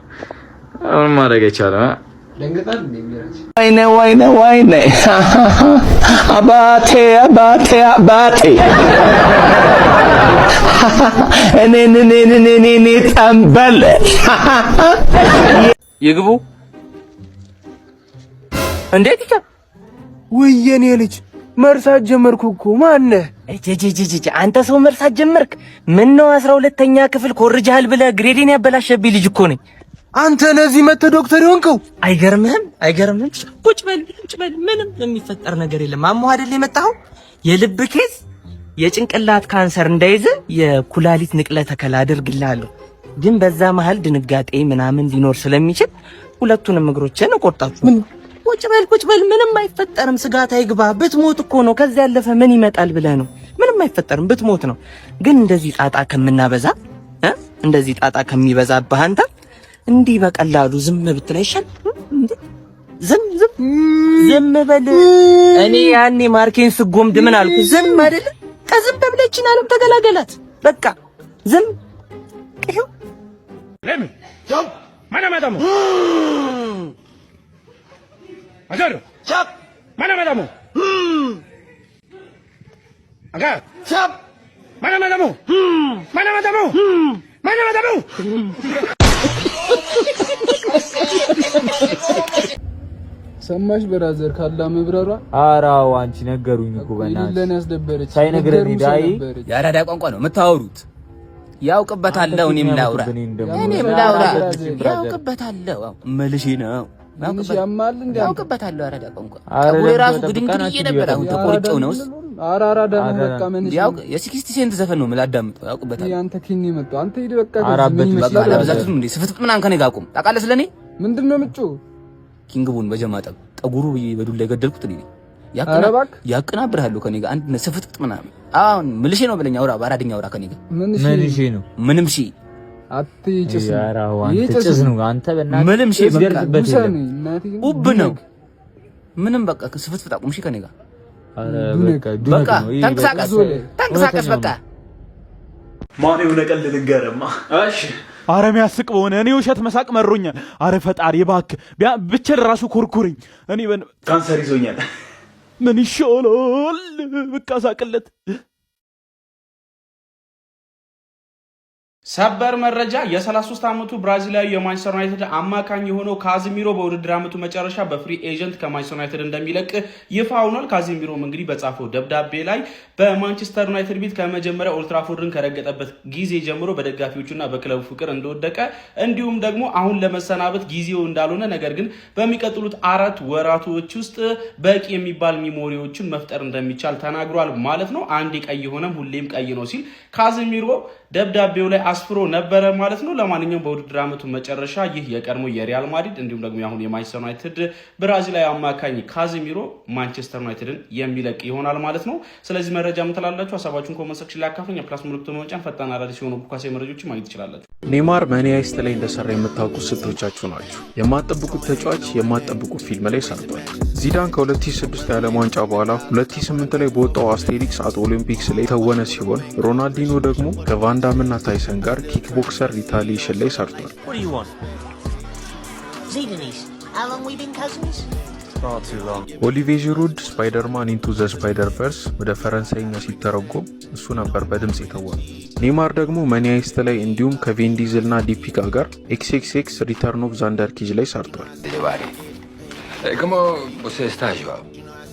አሁን ማድረግ ይቻላል። ደንግጣል እንዴ? ወይኔ አባቴ እኔ ጠንበል ይግቡ። እንዴት ይቻ ወየኔ ልጅ መርሳት ጀመርኩ እኮ ማነህ? አንተ ሰው መርሳት ጀመርክ? ምን ነው 12ኛ ክፍል ኮርጃል ብለህ ግሬዴን ያበላሸብኝ ልጅ እኮ ነኝ። አንተ ለዚህ መተህ ዶክተር ይሆንከው? አይገርምህም? ቁጭ በል ምንም የሚፈጠር ነገር የለም። አሞህ አይደል የመጣኸው? የልብ ኬዝ የጭንቅላት ካንሰር እንዳይዝ የኩላሊት ንቅለ ተከላ አድርግልሃለሁ። ግን በዛ መሃል ድንጋጤ ምናምን ሊኖር ስለሚችል ሁለቱንም እግሮችን እቆርጣለሁ። ቁጭ በል ምንም አይፈጠርም። ስጋት አይግባ። ብትሞት እኮ ነው። ከዛ ያለፈ ምን ይመጣል ብለህ ነው? ምንም አይፈጠርም። ብትሞት ነው። ግን እንደዚህ ጣጣ ከምናበዛ እንደዚህ ጣጣ ከሚበዛብህ አንተ እንዲህ በቀላሉ ዝም ብትል አይሻል? ዝም በል። እኔ ያኔ ማርኬን ስጎምድ ምን አልኩ? ዝም አይደል? ከዝም ብለችን ዓለም ተገላገላት። በቃ ዝም ይሄው ለምን ቻው ማናማዳሙ አጃሮ ቻፕ ማናማዳሙ አጋ ቻፕ ማናማዳሙ ሰማሽ ብራዘር ካላ መብረሯ አራው አንቺ ነገሩኝ እኮ በእናትሽ ለኔ ያስደበረች ሳይነግረኝ ዳይ ያራዳ ቋንቋ ነው የምታወሩት። ያውቅበታለሁ እኔም ላውራ ያውቅበታለሁ መልሽ ነው ያውቅበታለሁ። ያራዳ ቋንቋ አቡሬ ራሱ ግድንግድ እየነበረ አሁን ተቆርጨው ነውስ አራራዳ ነው በቃ ምን ያው የ60 ሴንት ዘፈን ነው የምላዳምጠው። ያውቅበታለሁ። ያንተ ኪኒ መጣ አንተ ሂድ በቃ ምን ይመስላል? አብዛቱም እንዴ ስፍጥጥ ምናምን ከኔ ጋር ቁም። ታውቃለህ ስለኔ ምንድነው ምጩ ኪንግ ቡን በጀማጠብ ጠጉሩ በዱላ የገደልኩት እኔ ያቀናብርሃለሁ ከኔ ጋር አንድ ስፍጥጥ ምናምን አሁን ምልሽ ነው ብለኛ አውራ በአራድኛ አውራ ከኔ ጋር ምንሽ ነው ምንም ሺ አትይጭስ ያራው አንተ ጭስ ነው አንተ በእናትህ ምንም ሺ ኡብ ነው ምንም በቃ ስፍጥጥ አቁምሽ ከኔ ጋር በቃ ተንቀሳቀስ በቃ ማን የሆነ ቀልድ ልንገርማ። እሺ አረ የሚያስቅ በሆነ እኔ ውሸት መሳቅ መሮኛል። አረ ፈጣሪ እባክህ ብችል ራሱ ኮርኩረኝ። እኔ ካንሰር ይዞኛል። ምን ይሻላል? በቃ ሳቅለት። ሰበር መረጃ የ33 ዓመቱ ብራዚላዊ የማንቸስተር ዩናይትድ አማካኝ የሆነው ካዚሚሮ በውድድር ዓመቱ መጨረሻ በፍሪ ኤጀንት ከማንቸስተር ዩናይትድ እንደሚለቅ ይፋ ሆኗል። ካዚሚሮም እንግዲህ በጻፈው ደብዳቤ ላይ በማንቸስተር ዩናይትድ ቤት ከመጀመሪያ ኦልድ ትራፎርድን ከረገጠበት ጊዜ ጀምሮ በደጋፊዎቹና በክለቡ ፍቅር እንደወደቀ እንዲሁም ደግሞ አሁን ለመሰናበት ጊዜው እንዳልሆነ ነገር ግን በሚቀጥሉት 4 ወራቶች ውስጥ በቂ የሚባል ሚሞሪዎችን መፍጠር እንደሚቻል ተናግሯል ማለት ነው። አንድ ቀይ ሆነም ሁሌም ቀይ ነው ሲል ካዚሚሮ ደብዳቤው ላይ አስፍሮ ነበረ ማለት ነው። ለማንኛውም በውድድር ዓመቱ መጨረሻ ይህ የቀድሞ የሪያል ማድሪድ እንዲሁም ደግሞ አሁን የማንቸስተር ዩናይትድ ብራዚላዊ አማካኝ ካዚሚሮ ማንቸስተር ዩናይትድን የሚለቅ ይሆናል ማለት ነው። ስለዚህ መረጃ ምትላላችሁ ሀሳባችሁን ኮሜንት ሴክሽን ላይ አካፍሉኝ። ፕላስ ምልክቱን በመጫን ፈጣን አዳዲስ የሆኑ ቡካሴ መረጃዎችን ማግኘት ትችላላችሁ። ኔይማር ማኒያይስት ላይ እንደሰራ የምታውቁት ስንቶቻችሁ ናችሁ? የማትጠብቁት ተጫዋች የማትጠብቁት ፊልም ላይ ሰርቷል። ዚዳን ከ2006 የዓለም ዋንጫ በኋላ 2008 ላይ በወጣው አስቴሪክስ አት ኦሊምፒክስ ላይ የተወነ ሲሆን ሮናልዲኖ ደግሞ ከቫንዳም እና ታይሰን ጋር ኪክ ቦክሰር ሪታሊዬሽን ላይ ሰርቷል። ኦሊቬ ጂሩድ ስፓይደርማን ኢንቱ ዘ ስፓይደር ቨርስ ወደ ፈረንሳይኛ ሲተረጎም እሱ ነበር በድምፅ የተወነ። ኔይማር ደግሞ ማኒያይስት ላይ እንዲሁም ከቬን ዲዝል እና ዲፒካ ጋር ኤክስኤክስኤክስ ሪተርን ኦፍ ዛንደር ኪጅ ላይ ሰርቷል። ¿Cómo você está, João?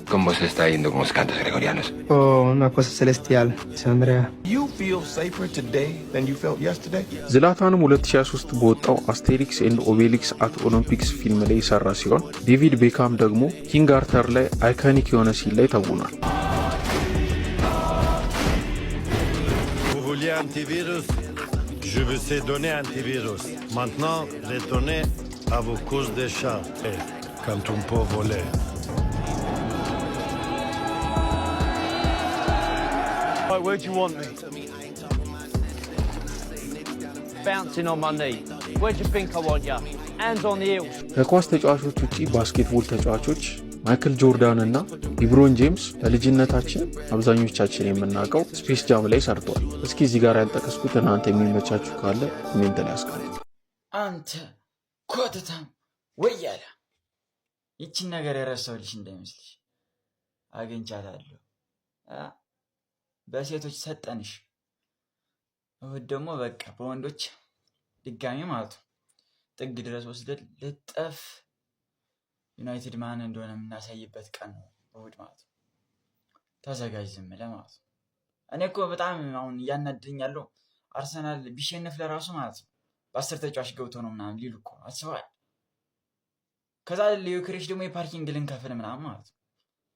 ¿Cómo se está yendo con los cantos gregorianos? Oh, una cosa celestial, Andrea. You feel safer today than you felt yesterday? ዝላታንም 2023 በወጣው አስቴሪክስ ኤንድ ኦቤሊክስ አት ኦሎምፒክስ ፊልም ላይ የሰራ ሲሆን ዴቪድ ቤካም ደግሞ ኪንግ አርተር ላይ አይኮኒክ የሆነ ሲል ላይ ተውኗል። Vous vouliez antivirus? Je vous ai donné antivirus. Maintenant, retournez à vos courses de chat. Quand on peut voler. Where do you want me? Bouncing on my knee. Where do you think I want you? hands on the heels. ከኳስ ተጫዋቾች ውጪ ባስኬትቦል ተጫዋቾች ማይክል ጆርዳን እና ሊብሮን ጄምስ ለልጅነታችን አብዛኞቻችን የምናውቀው ስፔስ ጃም ላይ ሰርተዋል። እስኪ እዚህ ጋር ያልጠቀስኩት እናንተ የሚመቻችሁ ካለ ኮሜንት ላይ አስቀምጡ። አንተ ኮተታም ወያላ ይቺን ነገር የረሳሁልሽ እንዳይመስልሽ አግኝቻታለሁ። በሴቶች ሰጠንሽ እሁድ ደግሞ በቃ በወንዶች ድጋሚ ማለት ነው ጥግ ድረስ ወስደን ልጠፍ ዩናይትድ ማን እንደሆነ የምናሳይበት ቀን ነው እሁድ ማለት ነው። ተዘጋጅ ዝም ብለህ ማለት ነው። እኔ እኮ በጣም አሁን እያናደኝ ያለው አርሰናል ቢሸነፍ ለራሱ ማለት ነው በ10 ተጫዋች ገብቶ ነው ምናምን ሊሉ እኮ አስበዋል። ከዛ ለዩክሬሽ ደግሞ የፓርኪንግ ልንከፍል ምናምን ማለት ነው።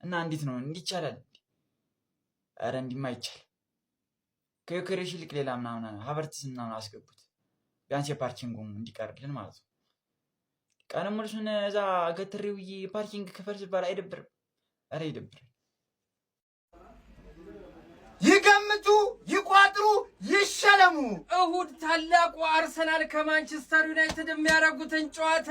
እና እንዴት ነው እንዲህ ይቻላል? ኧረ እንዲህማ አይቻልም። ከዩክሬሽ ይልቅ ሌላ ምናምን ሀቨርትስ ምናምን አስገቡት ቢያንስ የፓርኪንጉም እንዲቀርልን ማለት ነው። ቀን ሙሉ እሱን እዛ ገትሬው የፓርኪንግ ክፈል ሲባል አይደብርም? ኧረ ይደብራል። ይገምቱ፣ ይቋጥሩ፣ ይሸለሙ። እሁድ ታላቁ አርሰናል ከማንቸስተር ዩናይትድ የሚያደርጉትን ጨዋታ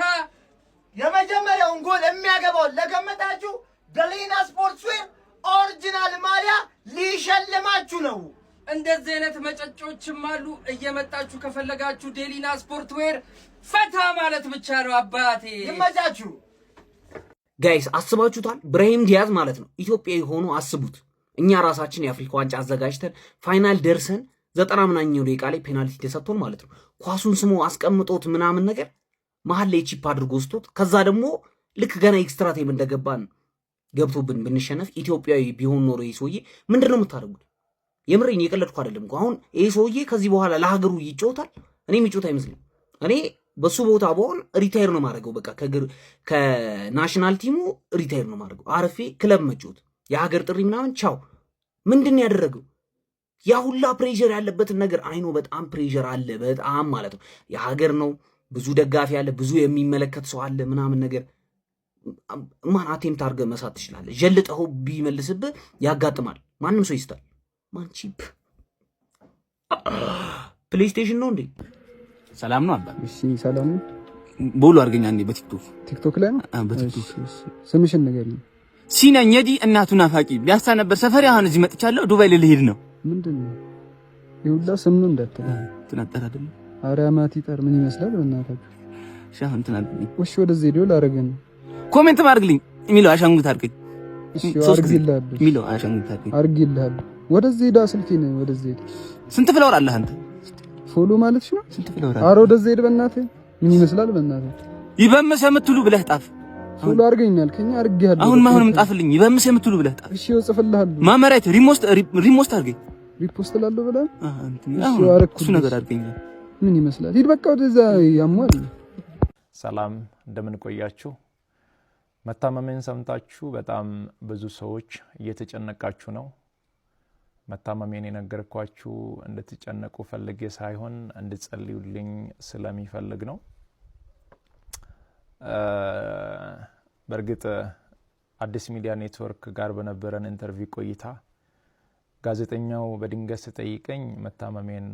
የመጀመሪያውን ጎል የሚያገባውን ለገመታችሁ ደሊና ስፖርትስዌር ኦሪጂናል ማሊያ ሊሸልማችሁ ነው። እንደዚህ አይነት መጨጮችም አሉ። እየመጣችሁ ከፈለጋችሁ ዴሊና ስፖርትዌር ፈታ ማለት ብቻ ነው። አባቴ ይመቻችሁ። ጋይስ አስባችሁታል? ብራሂም ዲያዝ ማለት ነው ኢትዮጵያዊ ሆኖ አስቡት። እኛ ራሳችን የአፍሪካ ዋንጫ አዘጋጅተን ፋይናል ደርሰን 90 ምናኛው ደቂቃ ላይ ፔናልቲ ተሰጥቶን ማለት ነው ኳሱን ስሞ አስቀምጦት ምናምን ነገር መሀል ላይ ቺፕ አድርጎ ወስቶት ከዛ ደግሞ ልክ ገና ኤክስትራ ታይም እንደገባን ገብቶብን ብንሸነፍ ኢትዮጵያዊ ቢሆን ኖሮ ይሄ ሰውዬ ምንድነው የምታደርጉት? የምሬን የቀለድኩ አይደለም እኮ። አሁን ይሄ ሰውዬ ከዚህ በኋላ ለሀገሩ ይጫወታል? እኔ የሚጫወት አይመስልም። እኔ በሱ ቦታ በሆን ሪታየር ነው ማድረገው። በቃ ከናሽናል ቲሙ ሪታየር ነው ማድረገው። አርፌ ክለብ መጫወት የሀገር ጥሪ ምናምን ቻው። ምንድን ያደረገው? ያ ሁላ ፕሬሸር ያለበትን ነገር አይኖ በጣም ፕሬሸር አለ በጣም ማለት ነው። የሀገር ነው ብዙ ደጋፊ አለ፣ ብዙ የሚመለከት ሰው አለ ምናምን ነገር ማን አቴምፕት አድርገህ መሳት ትችላለህ። ጀልጠው ቢመልስብህ ያጋጥማል። ማንም ሰው ይስታል። ማን ቺፕ ፕሌይስቴሽን ነው እንዴ? ሰላም ነው አባ? እሺ ሰላም ነው። ቦሎ አድርገኛ እንዴ በቲክቶክ ላይ ነው። በቲክቶክ ስምሽን ንገሪኝ። ሲነኝ የዲ እናቱ ናፋቂ ቢያስታ ነበር ሰፈሪ። አሁን እዚህ መጥቻለሁ። ዱባይ ልሄድ ነው። ምንድነው ይሁላ ስም ነው እንዳትል ትናጠር አይደል? ኧረ ማቲ ጠር ምን ይመስላል በእናታችሁ? ሻሁን ትናጥልኝ። እሺ ወደዚህ ሄዶ ላረገን ኮሜንት ማርግልኝ የሚለው አሻንጉት አድርገኝ። እሺ አርግልሃል የሚለው አሻንጉት አድርገኝ አርግልሃል። ወደዚህ ሄዳ ስልኬን ወደዚህ ሄድ። ስንት ፍለወር አለህ አንተ? ፎሎ ማለትሽ ነው? ስንት ፍለወር? ኧረ ወደዚህ ሄድ በእናትህ። ምን ይመስላል በእናትህ? ይበምስ የምትሉ ብለህ ጣፍ። ፎሎ አርገኛል ከኛ አርግያለሁ። አሁንም ጣፍልኝ። ይበምስ የምትሉ ብለህ ጣፍ። እሺ እጽፍልሃለሁ። ማመራይት ሪሞስት አድርገኝ። ሪፖስት ላለው ብለህ እሺ አረኩ። እሱ ነገር አድርገኝ። ምን ይመስላል? ሂድ በቃ ወደዛ ያሟል። ሰላም እንደምን ቆያችሁ? መታመሜን ሰምታችሁ በጣም ብዙ ሰዎች እየተጨነቃችሁ ነው። መታመሜን የነገርኳችሁ እንድትጨነቁ ፈልጌ ሳይሆን እንድትጸልዩልኝ ስለሚፈልግ ነው። በእርግጥ አዲስ ሚዲያ ኔትወርክ ጋር በነበረን ኢንተርቪው ቆይታ ጋዜጠኛው በድንገት ሲጠይቀኝ መታመሜን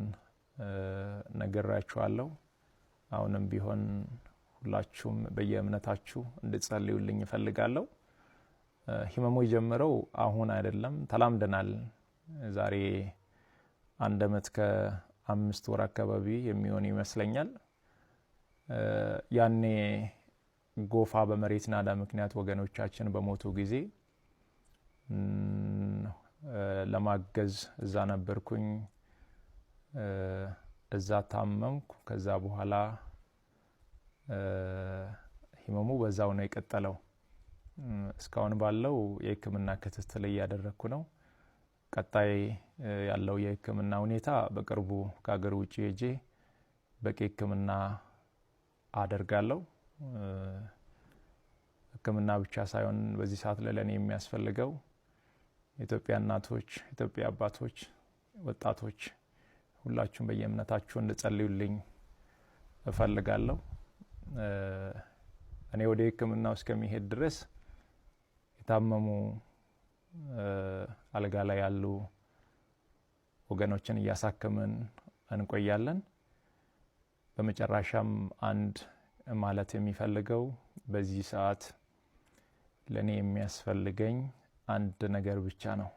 ነግራችኋለሁ። አሁንም ቢሆን ሁላችሁም በየእምነታችሁ እንድትጸልዩልኝ እፈልጋለሁ። ህመሙ የጀመረው አሁን አይደለም፣ ተላምደናል። ዛሬ 1 ዓመት ከ5 ወር አካባቢ የሚሆን ይመስለኛል። ያኔ ጎፋ በመሬት ናዳ ምክንያት ወገኖቻችን በሞቱ ጊዜ ለማገዝ እዛ ነበርኩኝ። እዛ ታመምኩ። ከዛ በኋላ ህመሙ በዛው ነው የቀጠለው። እስካሁን ባለው የህክምና ክትትል እያደረኩ ነው። ቀጣይ ያለው የህክምና ሁኔታ በቅርቡ ከሀገር ውጭ ሄጄ በቂ ህክምና አደርጋለሁ። ህክምና ብቻ ሳይሆን በዚህ ሰዓት ለኔ የሚያስፈልገው ኢትዮጵያ እናቶች፣ ኢትዮጵያ አባቶች፣ ወጣቶች ሁላችሁም በየእምነታችሁ እንድጸልዩልኝ እፈልጋለሁ። እኔ ወደ ህክምናው እስከሚሄድ ድረስ የታመሙ አልጋ ላይ ያሉ ወገኖችን እያሳከምን እንቆያለን። በመጨረሻም አንድ ማለት የሚፈልገው በዚህ ሰዓት ለኔ የሚያስፈልገኝ አንድ ነገር ብቻ ነው።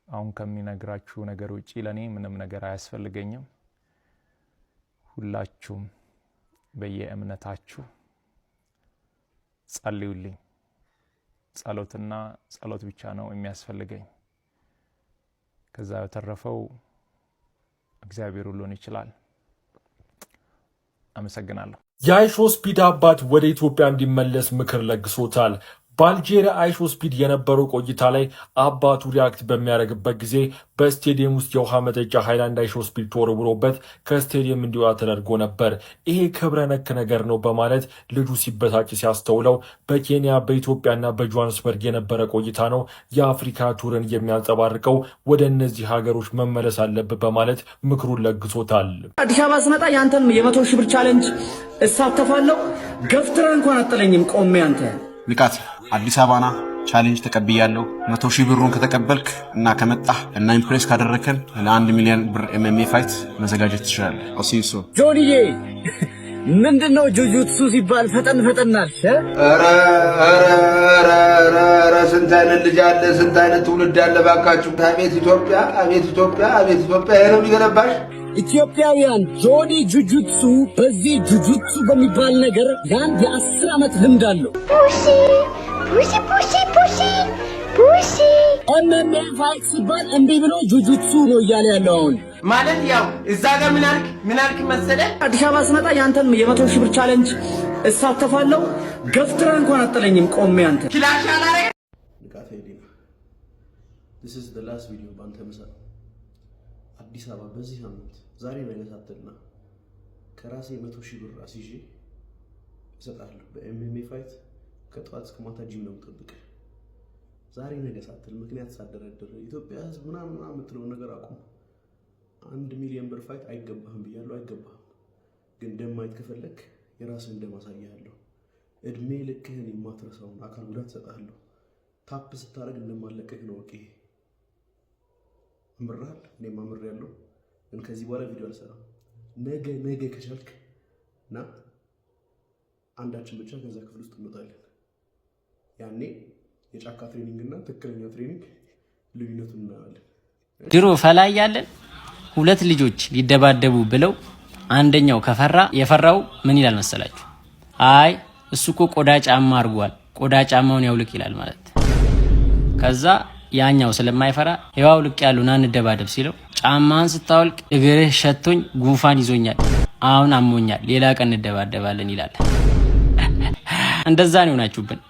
አሁን ከሚነግራችሁ ነገር ውጪ ለኔ ምንም ነገር አያስፈልገኝም። ሁላችሁም በየእምነታችሁ ጸልዩልኝ። ጸሎትና ጸሎት ብቻ ነው የሚያስፈልገኝ። ከዛ በተረፈው እግዚአብሔር ሁሉን ይችላል። አመሰግናለሁ። የአይሾስፒድ አባት ወደ ኢትዮጵያ እንዲመለስ ምክር ለግሶታል። በአልጄሪያ አይሾስፒድ የነበረው ቆይታ ላይ አባቱ ሪያክት በሚያደርግበት ጊዜ በስቴዲየም ውስጥ የውሃ መጠጫ ሃይላንድ አይሾስፒድ ተወርውሮበት ከስቴዲየም እንዲወጣ ተደርጎ ነበር። ይሄ ክብረ ነክ ነገር ነው በማለት ልጁ ሲበሳጭ ሲያስተውለው በኬንያ በኢትዮጵያና በጆሃንስበርግ የነበረ ቆይታ ነው፣ የአፍሪካ ቱርን የሚያንጸባርቀው ወደ እነዚህ ሀገሮች መመለስ አለበት በማለት ምክሩን ለግሶታል። አዲስ አበባ ስመጣ ያንተን የ100 ሺህ ብር ቻሌንጅ እሳተፋለሁ። ገፍትራ እንኳን አጥለኝም ቆሜ አንተ ንቃት አዲስ አበባና ቻሌንጅ ተቀብያለሁ። 100 ሺህ ብሩን ከተቀበልክ እና ከመጣህ እና ኢምፕሬስ ካደረከን ለ1 ሚሊዮን ብር ኤምኤምኤ ፋይት መዘጋጀት ትችላለህ። ኦሲንሶ ጆኒዬ ምንድነው ጁጁትሱ ሲባል ፈጠን ፈጠናል። ኧረ ስንት አይነት ልጅ አለ፣ ስንት አይነት ትውልድ አለ። ባካችሁ አቤት ኢትዮጵያ፣ አቤት ኢትዮጵያ፣ አቤት ኢትዮጵያ። ይሄ ነው የሚገነባሽ። ኢትዮጵያውያን ጆኒ ጁጁትሱ በዚህ ጁጁትሱ በሚባል ነገር የአንድ የ10 ዓመት ልምድ አለው። ፑሲ ኤምኤምኤ ፋይት ሲባል እምቢ ብሎ ጁጁትሱ ነው እያለ ያለው አሁን ማለት ያው እዛ ጋር ምን አልክ መሰለህ? አዲስ አበባ ስመጣ ያንተን የ100 ሺህ ብር ቻሌንጅ እሳተፋለሁ። ገፍትራ እንኳን አጥለኝም ቆሜ አንተ ክላሽ አላረ ንቃተ ሄሊና this is the last video ባንተ መሳ አዲስ አበባ በዚህ ሳምንት ዛሬ ነገ ሳትልና ከራሴ 100 ሺህ ብር አስይዤ እሰጣለሁ። በኤምኤምኤ ፋይት ከጧት እስከ ማታ ጂም ነው የምጠብቅህ። ዛሬ ነገ ሳትል ምክንያት ሳደረድር ኢትዮጵያ ህዝብ ምናምን የምትለው ነገር አቁም። 1 ሚሊዮን ብር ፋይት አይገባህም ብያለሁ፣ አይገባህም። ግን ደም ማየት ከፈለክ የራስህን ደም አሳያለሁ። እድሜ ልክህን የማትረሳውን አካል ጉዳት እሰጥሃለሁ። ታፕ ስታደርግ እንደማለቀህ ነው። ኦኬ አምራል እኔም አምሬያለሁ። ግን ከዚህ በኋላ ቪዲዮ አልሰራም። ነገ ከቻልክ እና አንዳችን ብቻ ከዛ ክፍል ውስጥ እንወጣለን። ያኔ የጫካ ትሬኒንግ እና ትክክለኛ ትሬኒንግ ልዩነቱን እናያለን። ድሮ ፈላ ያለን 2 ልጆች ሊደባደቡ ብለው አንደኛው ከፈራ የፈራው ምን ይላል መሰላችሁ? አይ እሱ እኮ ቆዳ ጫማ አድርጓል፣ ቆዳ ጫማውን ያውልቅ ይላል ማለት። ከዛ ያኛው ስለማይፈራ ያው ልቅ ያሉና እንደባደብ ሲለው ጫማን ስታወልቅ እግርህ ሸቶኝ ጉንፋን ይዞኛል፣ አሁን አሞኛል፣ ሌላ ቀን እንደባደባለን ይላል። እንደዛ ነው ናችሁብን።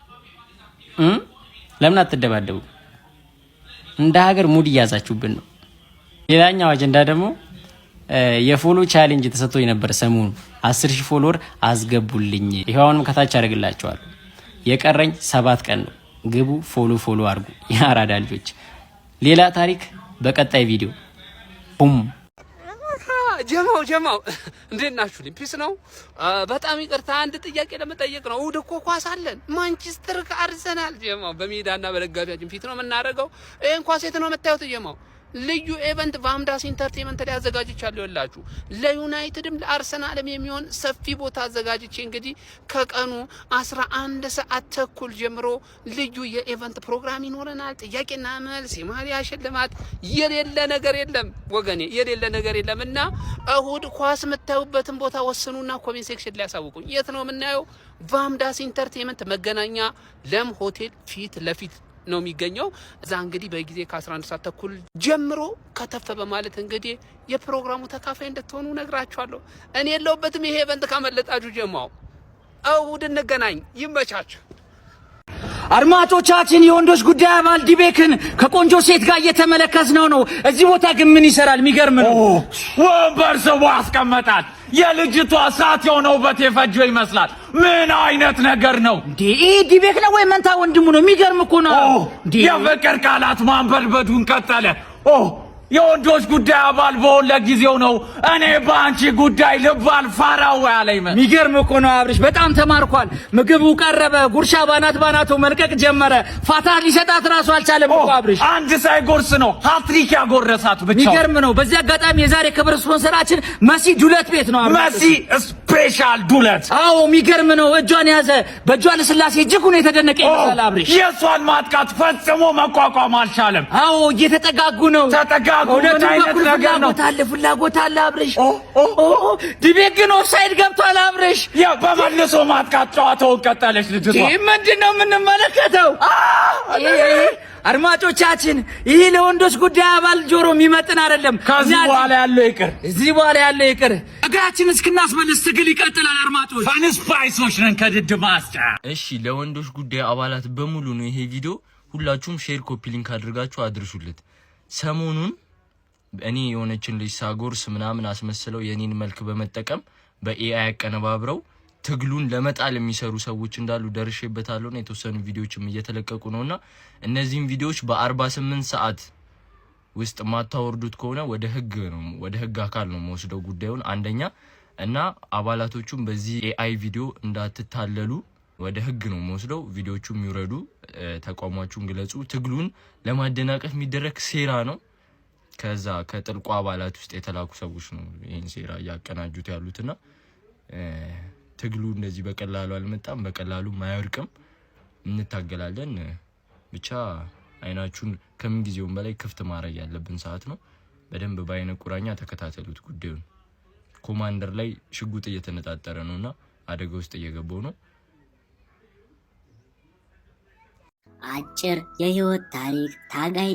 ለምን አትደባደቡ? እንደ ሀገር ሙድ ያዛችሁብን ነው። ሌላኛው አጀንዳ ደግሞ የፎሎ ቻሌንጅ ተሰጥቶኝ ነበር ሰሞኑን 10,000 ፎሎወር አስገቡልኝ። ይሄውንም ከታች አደርግላችኋለሁ። የቀረኝ 7 ቀን ነው። ግቡ፣ ፎሎ አድርጉ የአራዳ ልጆች። ሌላ ታሪክ በቀጣይ ቪዲዮ። ቡም ጀማው እንዴት ናችሁ? ፒስ ነው። በጣም ይቅርታ አንድ ጥያቄ ለመጠየቅ ነው። እሑድ እኮ ኳስ አለን፣ ማንቸስተር ከአርሰናል። ጀማው በሜዳና በደጋፊያችን ፊት ነው የምናደርገው። ይሄን ኳስ የት ነው የምታዩት? ጀማው ልዩ ኢቨንት ቫምዳስ ኢንተርቴይንመንት ላይ አዘጋጅቻለሁ። ይላችሁ ለዩናይትድም ለአርሰናልም የሚሆን ሰፊ ቦታ አዘጋጅቼ እንግዲህ ከቀኑ 11 ሰዓት ተኩል ጀምሮ ልዩ የኢቨንት ፕሮግራም ይኖረናል። ጥያቄና መልስ፣ የማሊያ ሽልማት፣ የሌለ ነገር የለም ወገኔ፣ የሌለ ነገር የለም። እና እሑድ ኳስ የምታዩበትን ቦታ ወስኑና ኮሜንት ሴክሽን ላይ ያሳውቁኝ። የት ነው የምናየው? ቫምዳስ ኢንተርቴይንመንት መገናኛ ለም ሆቴል ፊት ለፊት ነው የሚገኘው። እዛ እንግዲህ በጊዜ ከ11 ሰዓት ተኩል ጀምሮ ከተፈ በማለት እንግዲህ የፕሮግራሙ ተካፋይ እንድትሆኑ ነግራችኋለሁ። እኔ የለሁበትም። ይሄ ኢቨንት ካመለጣችሁ ጀማው እሑድ እንገናኝ። ይመቻችሁ። አድማጮቻችን የወንዶች ጉዳይ አባል ዲቤክን ከቆንጆ ሴት ጋር እየተመለከትነው ነው። እዚህ ቦታ ግን ምን ይሰራል? የሚገርም ነው። ወንበር ስቦ አስቀመጣት። የልጅቷ ሰዓት የሆነ ውበት የፈጀው ይመስላል። ምን አይነት ነገር ነው እንዴ? ይህ ዲቤክ ነው ወይ መንታ ወንድሙ ነው? የሚገርም እኮ ነው። የፍቅር ቃላት ማንበልበዱን ቀጠለ። የወንዶች ጉዳይ አባል በሆን ለጊዜው ነው። እኔ በአንቺ ጉዳይ ልባል ፋራው ያለኝ። የሚገርም እኮ ነው። አብርሽ በጣም ተማርኳል። ምግቡ ቀረበ፣ ጉርሻ ባናቱ መልቀቅ ጀመረ። ፋታ ሊሰጣት ራሱ አልቻለም እኮ አብርሽ። አንድ ሳይጎርስ ነው ሃትሪክ ያጎረሳት ብቻ። የሚገርም ነው። በዚህ አጋጣሚ የዛሬ ክብር ስፖንሰራችን መሲ ዱለት ቤት ነው። መሲ ስፔሻል ዱለት። አዎ የሚገርም ነው። እጇን ያዘ። በእጇ ለስላሴ እጅጉን የተደነቀ ይመስላል አብርሽ። የእሷን ማጥቃት ፈጽሞ መቋቋም አልቻለም። አዎ እየተጠጋጉ ነው። ተጠጋጉ። ምን አይነት ነገር ነው? ፍላጎት አለ አብርሽ። ዲቤክ ግን ኦፍሳይድ ገብቷል አብርሽ። ያ በመልሶ ማጥቃት ጨዋታውን ቀጠለች ልጅቷ። ምንድነው የምንመለከተው? አድማጮቻችን ይህ ለወንዶች ጉዳይ አባል ጆሮ የሚመጥን አይደለም። ከዚህ በኋላ ያለው ይቅር፣ እዚህ በኋላ ያለው ይቅር። እግራችን እስክናስመልስ ትግል ይቀጥላል። አድማጮች ፋን ስፓይሶች ነን ከድድ ማስጫ። እሺ ለወንዶች ጉዳይ አባላት በሙሉ ነው ይሄ ቪዲዮ። ሁላችሁም ሼር፣ ኮፒ ሊንክ አድርጋችሁ አድርሱለት። ሰሞኑን እኔ የሆነችን ልጅ ሳጎርስ ምናምን አስመስለው የኔን መልክ በመጠቀም በኤአይ አቀነባብረው ትግሉን ለመጣል የሚሰሩ ሰዎች እንዳሉ ደርሼበታለሁና የተወሰኑ ቪዲዮዎችም እየተለቀቁ ነውና እነዚህን ቪዲዮዎች በ48 ሰዓት ውስጥ ማታወርዱት ከሆነ ወደ ህግ አካል ነው መወስደው ጉዳዩን። አንደኛ እና አባላቶቹም በዚህ ኤአይ ቪዲዮ እንዳትታለሉ ወደ ህግ ነው መወስደው። ቪዲዮዎቹም ይውረዱ፣ ተቋማችሁን ግለጹ። ትግሉን ለማደናቀፍ የሚደረግ ሴራ ነው። ከዛ ከጥልቁ አባላት ውስጥ የተላኩ ሰዎች ነው ይሄን ሴራ ያቀናጁት ያሉትና ትግሉ እንደዚህ በቀላሉ አልመጣም፣ በቀላሉ ማይወርቅም። እንታገላለን። ብቻ አይናችሁን ከምን ጊዜውም በላይ ክፍት ማድረግ ያለብን ሰዓት ነው። በደንብ በአይነ ቁራኛ ተከታተሉት ጉዳዩን። ኮማንደር ላይ ሽጉጥ እየተነጣጠረ ነውና አደጋ ውስጥ እየገባው ነው። አጭር የህይወት ታሪክ ታጋይ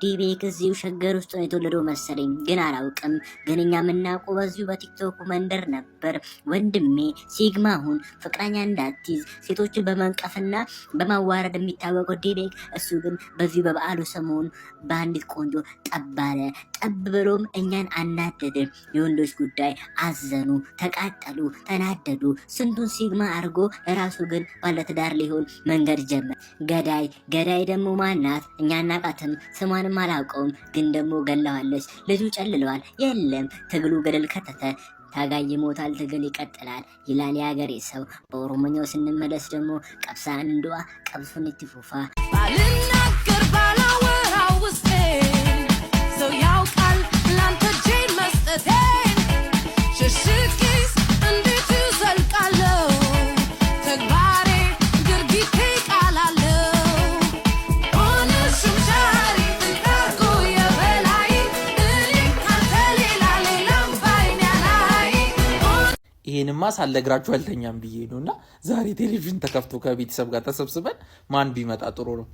ዲቤክ እዚሁ ሸገር ውስጥ ነው የተወለደው መሰለኝ፣ ግን አላውቅም። ግን እኛ የምናውቀው በዚሁ በቲክቶክ መንደር ነበር። ወንድሜ ሲግማሁን ፍቅረኛ እንዳትይዝ ሴቶችን በመንቀፍና በማዋረድ የሚታወቀው ዲቤክ፣ እሱ ግን በዚሁ በበዓሉ ሰሞን በአንዲት ቆንጆ ጠባለ። ጠብ ብሎም እኛን አናደደ። የወንዶች ጉዳይ አዘኑ፣ ተቃጠሉ፣ ተናደዱ። ስንቱን ሲግማ አድርጎ ለራሱ ግን ባለትዳር ሊሆን መንገድ ጀመረ። ገዳይ ደግሞ ማናት? እኛ አናቃትም፣ ስሟንም አላውቀውም። ግን ደግሞ ገለዋለች። ልጁ ጨልለዋል። የለም ትግሉ ገደል ከተተ። ታጋይ ይሞታል፣ ትግል ይቀጥላል ይላል የሀገሬ ሰው። በኦሮሞኛው ስንመለስ ደግሞ ቀብሳ እንዷ ቀብሱን ትፉፋ ባልናገር ባላወራ ውስጤ ሰው ያውቃል ላንተ ጄን መስጠቴን ሽሽኪስ እንዴት ይዘልቃለው ተግባሬ ድርጊቴ ቃላለው ሆነሽም ሻሪ ትንታርጎ የበላይ እኔ ካንተ ሌላም ባይን ያላይ ይሄንማ ሳልነግራችሁ አልተኛም ብዬ ነውና ዛሬ ቴሌቪዥን ተከፍቶ ከቤተሰብ ጋር ተሰብስበን ማን ቢመጣ ጥሩ ነው?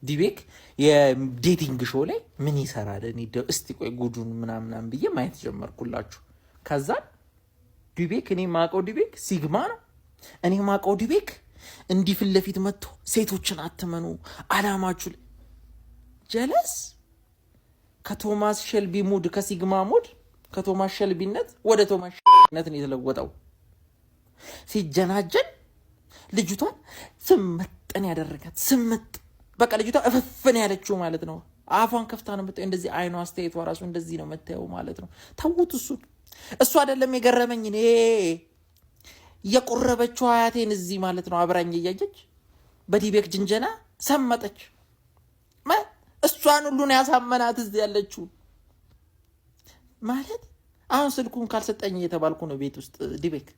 ዲቤክ የዴቲንግ ሾው ላይ ምን ይሰራል? እኔ እስቲ ቆይ ጉዱን ምናምን ብዬ ማየት ጀመርኩላችሁ። ከዛ ዲቤክ እኔ ማቀው ዲቤክ ሲግማ ነው። እኔ ማቀው ዲቤክ እንዲህ ፊት ለፊት መጥቶ ሴቶችን አትመኑ አላማችሁ ጀለስ ከቶማስ ሼልቢ ሙድ ከሲግማ ሙድ ከቶማስ ሼልቢነት ወደ ቶማስ ሼልቢነት ነው የተለወጠው። ሲጀናጀን ልጅቷን ስምጥን ያደረጋት ስምጥ በቃ ልጅቷ እፈፍን ያለችው ማለት ነው። አፏን ከፍታ ነው የምታየው። እንደዚህ አይኗ አስተያየቷ ራሱ እንደዚህ ነው የምታየው ማለት ነው። ተውት እሱ አይደለም የገረመኝ እኔ የቆረበችው አያቴን እዚህ ማለት ነው አብራኝ እያየች በዲቤክ ጅንጀና ሰመጠች። እሷን ሁሉ ነው ያሳመናት እዚህ ያለችው ማለት። አሁን ስልኩን ካልሰጠኝ እየተባልኩ ነው ቤት ውስጥ ዲቤክ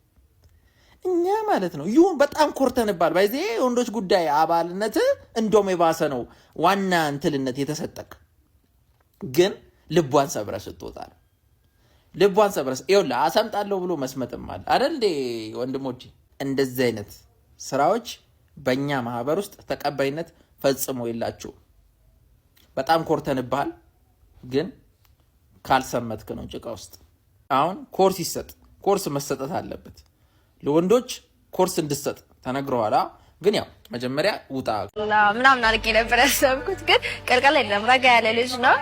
እኛ ማለት ነው ይሁን በጣም ኮርተንባል። ባይዜ ወንዶች ጉዳይ አባልነት እንደውም የባሰ ነው ዋና እንትልነት የተሰጠቅ ግን ልቧን ሰብረ ስትወጣ ነው። ልቧን ሰብረ ይኸውልህ አሰምጣለሁ ብሎ መስመጥም አለ አይደል እንዴ ወንድሞቼ? እንደዚህ አይነት ስራዎች በእኛ ማህበር ውስጥ ተቀባይነት ፈጽሞ የላቸውም። በጣም ኮርተንባል ግን ካልሰመትክ ነው ጭቃ ውስጥ። አሁን ኮርስ ይሰጥ፣ ኮርስ መሰጠት አለበት ለወንዶች ኮርስ እንድሰጥ ተነግረዋል። ግን ያው መጀመሪያ ውጣ ምናምን አልቄ ነበር ያሰብኩት፣ ግን ቀልቀል አይደለም ረጋ ያለ ልጅ ነው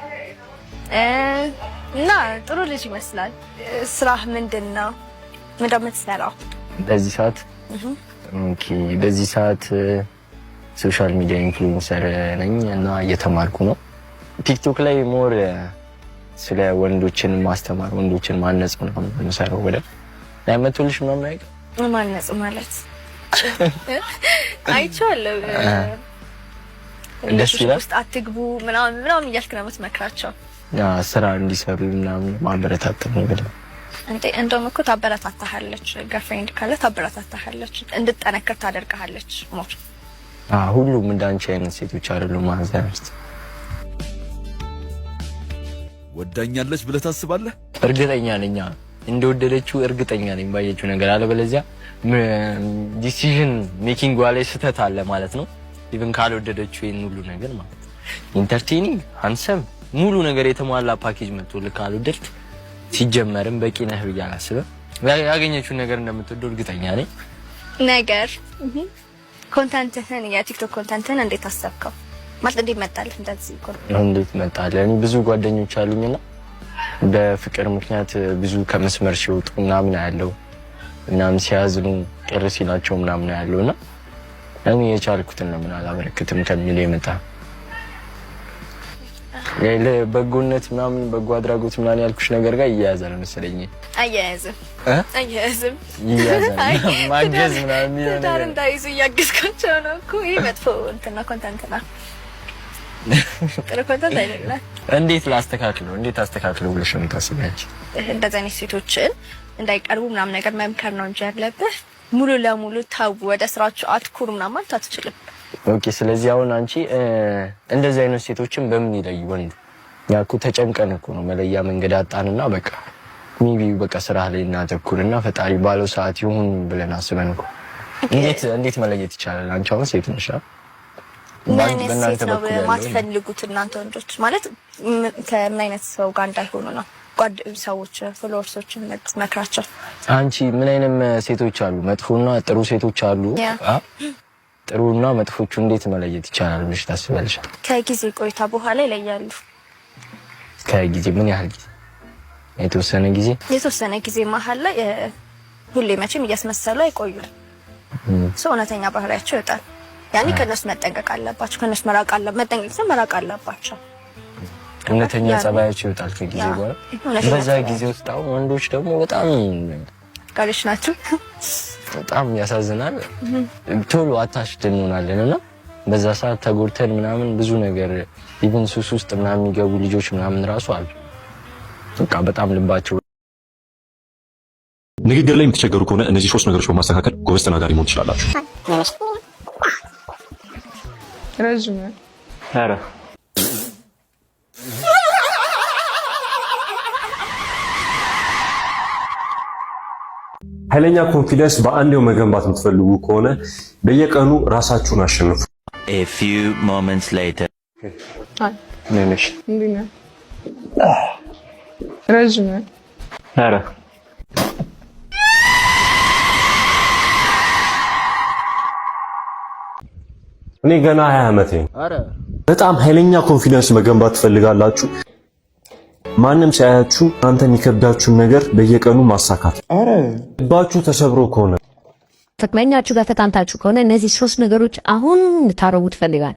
እና ጥሩ ልጅ ይመስላል። ስራህ ምንድን ነው? ምንድን ነው የምትሰራው በዚህ ሰዓት? ኦኬ በዚህ ሰዓት ሶሻል ሚዲያ ኢንፍሉዌንሰር ነኝ እና እየተማርኩ ነው። ቲክቶክ ላይ ሞር ስለ ወንዶችን ማስተማር፣ ወንዶችን ማነጽ ነው የምሰራው። ወደ ላይ መቶልሽ ምናምን አይቀር ማነጽ ማለት አይቻለሁ። ደስ ይላል። ውስጥ አትግቡ ምናምን እያልክ ነው የምትመክራቸው? ስራ እንዲሰሩ ምናምን ማበረታታት ነው። በደምብ እንዴ እንደውም እኮ ታበረታታሃለች። ገርፍሬንድ ካለ ታበረታታሃለች፣ እንድትጠነክር ታደርግሃለች። ሞት ሁሉም እንዳንቺ አይነት ሴቶች አይደሉም ማዘርት። ወዳኛለች ብለህ ታስባለህ? እርግጠኛ ነኝ እንደወደደችው እርግጠኛ ነኝ ባየችው ነገር። አለበለዚያ ዲሲዥን ሜኪንግ ላይ ስህተት አለ ማለት ነው። ኢቭን ካልወደደችው ይሄን ሁሉ ነገር ማለት ነው ኢንተርቴኒንግ ሃንሰም ሙሉ ነገር የተሟላ ፓኬጅ መጥቶ ካልወደድክ ሲጀመርም በቂ ነህ ብዬ አላስብም። ያገኘችው ነገር እንደምትወደው እርግጠኛ ነኝ። ነገር ኮንተንትህን የቲክቶክ ኮንተንትህን እንዴት አሰብከው? ማለት እንዴት መጣልህ? እንደዚህ እንዴት መጣልህ? እኔ ብዙ ጓደኞች አሉኝና በፍቅር ምክንያት ብዙ ከመስመር ሲወጡ ምናምን ያለው ምናምን ሲያዝኑ ቅር ሲላቸው ምናምን ያለውና እኔ የቻልኩትን ለምን አላበረክትም ከሚል የመጣ ለበጎነት ምናምን በጎ አድራጎት ምናምን ያልኩሽ ነገር ጋር ይያያዛል መሰለኝ። አያያዝም ማገዝ ምናምን ይሆናል። ታር እንዳይዙ ያገዝካቸው ነው እኮ። ይሄ መጥፎ እንትና ኮንተንት ነው። ጥሩ ኮንተንት አይደለም። እንዴት ላስተካክለው? እንዴት አስተካክለው ብለሽ ነው ታስቢያለሽ? እንደዚህ አይነት ሴቶችን እንዳይቀርቡ ምናምን ነገር መምከር ነው እንጂ ያለብህ ሙሉ ለሙሉ ታው ወደ ስራችሁ አትኩሩ ምናምን ማለት አትችልም። ኦኬ። ስለዚህ አሁን አንቺ እንደዚህ አይነት ሴቶችን በምን ይለዩ? ወንድ ያኩ ተጨንቀን እኮ ነው መለያ መንገድ አጣንና በቃ ሜቢ በቃ ስራ ላይ እናተኩርና ፈጣሪ ባለው ሰዓት ይሁን ብለን አስበን እኮ እንዴት መለየት ይቻላል? አንቺ አሁን ሴት ነሽ በእናንተ በኩል ማትፈልጉት እናንተ ወንዶች ማለት ከምን አይነት ሰው ጋር እንዳይሆኑ ነው ሰዎች ፎሎወርሶችን መክራቸው። አንቺ ምን አይነት ሴቶች አሉ? መጥፎና ጥሩ ሴቶች አሉ። ጥሩና መጥፎቹ እንዴት መለየት ይቻላል ብለሽ ታስቢያለሽ? ከጊዜ ቆይታ በኋላ ይለያሉ። ከጊዜ ምን ያህል ጊዜ? የተወሰነ ጊዜ መሀል ላይ ሁሌ መቼም እያስመሰሉ አይቆዩም። እውነተኛ ባህሪያቸው ይወጣል። ያኔ ከነሱ መጠንቀቅ አለባቸው። ከነሱ መራቅ አለባቸው። እውነተኛ ጸባያቸው ይወጣል ከጊዜ በኋላ። በዛ ጊዜ ውስጥ አሁን ወንዶች ደግሞ በጣም ጋሪሽ ናቸው። በጣም ያሳዝናል። ቶሎ አታሽድ እንሆናለንና በዛ ሰዓት ተጎድተን ምናምን ብዙ ነገር ኢቭን ሱስ ውስጥ ምናምን የሚገቡ ልጆች ምናምን ራሱ አሉ። በቃ በጣም ልባቸው ንግግር ላይ የምትቸገሩ ከሆነ እነዚህ 3 ነገሮች በማስተካከል ጎበዝ ተናጋሪ መሆን ትችላላችሁ። ረጅም ኧረ ኃይለኛ ኮንፊደንስ በአንዴው መገንባት የምትፈልጉ ከሆነ በየቀኑ ራሳችሁን አሸንፉ። A few moments later. ነነሽ እንዴና ረጅም ኧረ እኔ ገና 20 ዓመቴ ነው። በጣም ኃይለኛ ኮንፊደንስ መገንባት ትፈልጋላችሁ? ማንም ሳያችሁ አንተ የሚከብዳችሁን ነገር በየቀኑ ማሳካት። ልባችሁ ተሰብሮ ከሆነ ፍቅረኛችሁ ጋር ተጣልታችሁ ከሆነ እነዚህ 3 ነገሮች አሁን ልታረጉ ትፈልጋል።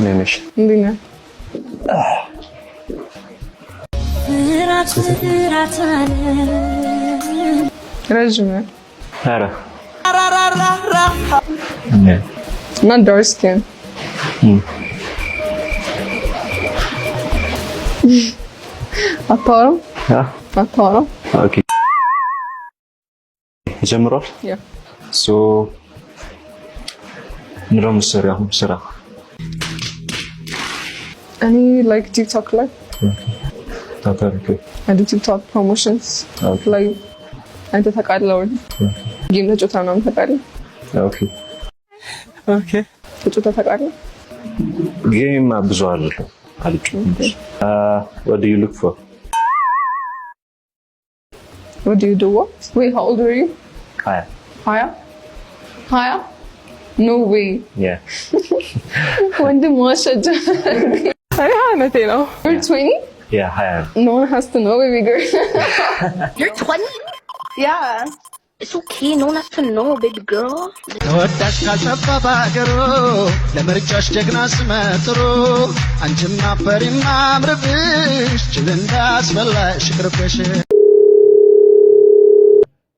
ነነሽ እንዴና ረጅም ኧረ not dark skin. አታወራም? አታወራም? ኦኬ ጀምሯል። ሶ ምንድነው የምትሰሪው አሁን ስራ? እኔ like TikTok ላይ I do TikTok promotions. Like አንተ ታውቃለህ ጌም ተጫውታ ምናምን ታውቃለህ? ኦኬ ተጫውታ ታውቃለህ? ጌም ብዙ አይደለም አልጫወትም። What do you look for? What do you do? What? Wait, how old are you? Higher. No way. Yeah. ወንድም ማሸጃ I ዓመቴ ነው። You're 20? Yeah, higher. No one has to know, baby girl. You're 20? Yeah. It's okay, no one has to know, baby girl. ወዳሽ ካልጠፋ ባገሩ ለምርጫሽ ጀግና ስመጥሩ አንቺማ ፈሪና አምርብሽ ጅል እንዳስበላሽ ቅርብሽ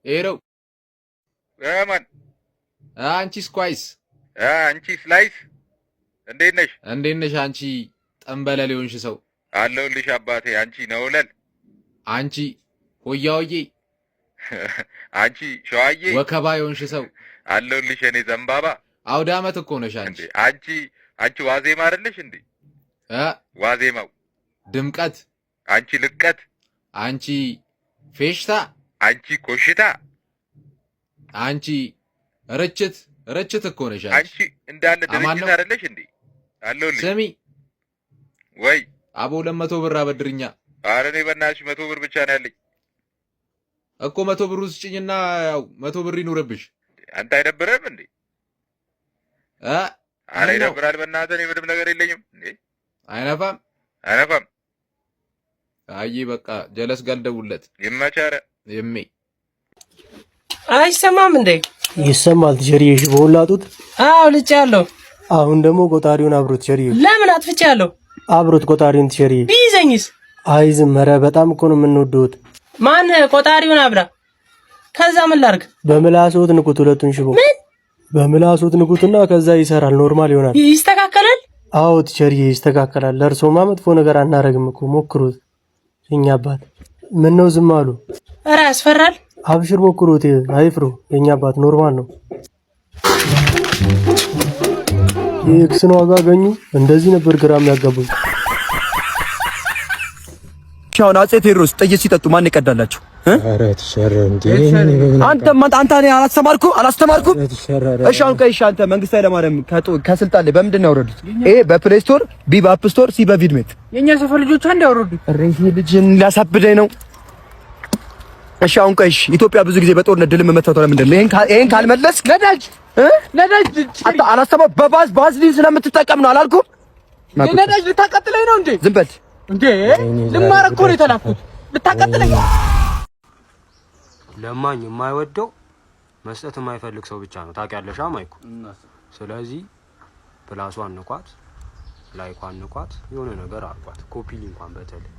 ኤሮ ማን አንቺስ ኳይስ አንቺስ ላይስ እንዴት ነሽ አንቺ ጠንበለል የሆንሽ ሰው አለሁልሽ አባቴ። አንቺ ነውለል፣ አንቺ ሆያውዬ፣ አንቺ ሸዋዬ፣ ወከባ የሆንሽ ሰው አለሁልሽ እኔ ዘንባባ። አውደ ዓመት እኮ ነሽ አንቺ። አንቺ ዋዜማ አይደለሽ እንዴ? ዋዜማው ድምቀት፣ አንቺ ልቀት፣ አንቺ ፌሽታ፣ አንቺ ኮሽታ፣ አንቺ ርችት እኮ ነሽ አንቺ እንዳለ ድርጅት አይደለሽ እንዴ? አለሁልሽ። ስሚ ወይ አቦ 200 ብር አበድርኛ። ኧረ እኔ በእናትሽ 100 ብር ብቻ ነው ያለኝ እኮ 100 ብር ስጭኝና ያው 100 ብር ይኑርብሽ። አንተ አይደብርህም እንዴ? ኧረ ይደብራል በእናትህ። እኔ ምንም ነገር የለኝም እንዴ። አይነፋም። አይ በቃ ጀለስ ጋር ደውለት። ይመችህ። ኧረ የሜ አይሰማም እንዴ? ይሰማል። ቲሸርዬ ሽቦውን ላጡት? አዎ ልጫለሁ። አሁን ደግሞ ቆጣሪውን አብሩት። ቲሸርዬ ለምን አጥፍቻለሁ? አብሩት ቆጣሪውን ቲሸርዬ። ቢይዘኝስ? አይዝም። ኧረ በጣም እኮ ነው የምንወደውት። ማን ቆጣሪውን አብራ። ከዛ ምን ላድርግ? በምላሶት ንቁት ሁለቱን ሽቦ። ምን? በምላሶት ንቁትና ከዛ ይሰራል፣ ኖርማል ይሆናል። ይስተካከላል? አዎ ቲሸርዬ ይስተካከላል። ለእርሶማ መጥፎ ነገር አናረግም እኮ ሞክሩት። የኛ አባት ምን ነው ዝም አሉ? ኧረ ያስፈራል። አብሽር ሞክሩት፣ አይፍሩ። የኛ አባት ኖርማል ነው። የኤክስን ዋጋ አገኙ። እንደዚህ ነበር ግራም ያጋቡኝ። አሁን አጼ ቴዎድሮስ ጥይት ሲጠጡ ማን ይቀዳላቸው? ኧረ ተሸረ እንዴ! አንተ አላስተማርኩም? እሺ አሁን ቀይሽ አንተ መንግስት ኃይለማርያም ከስልጣን ላይ በምንድን ነው ያወረዱት? ኤ በፕሌይ ስቶር፣ ቢ በአፕ ስቶር፣ ሲ በቪድሜት። የኛ ሰፈር ልጆች አንድ ያወረዱት። እሬ ልጅን ሊያሳብደኝ ነው። እሺ አሁን ቀይሽ ኢትዮጵያ ብዙ ጊዜ በጦርነት ድል መመታቷ ለምንድን ነው? ይሄን ካልመለስ ነዳጅ አታ አላስተማር ባዝሊን ስለምትጠቀም ነው አላልኩም? ነዳጅ ልታቀጥለኝ ነው እንዴ? ዝም በል እንዴ! ልማር እኮ ነው የተላኩት። ልታቀጥለኝ። ለማኝ የማይወደው መስጠት የማይፈልግ ሰው ብቻ ነው። ታውቂያለሽ ማይኩ። ስለዚህ ፕላሷን ንኳት፣ ላይኳን ንኳት፣ የሆነ ነገር አርጓት። ኮፒ ሊንኳን በተለይ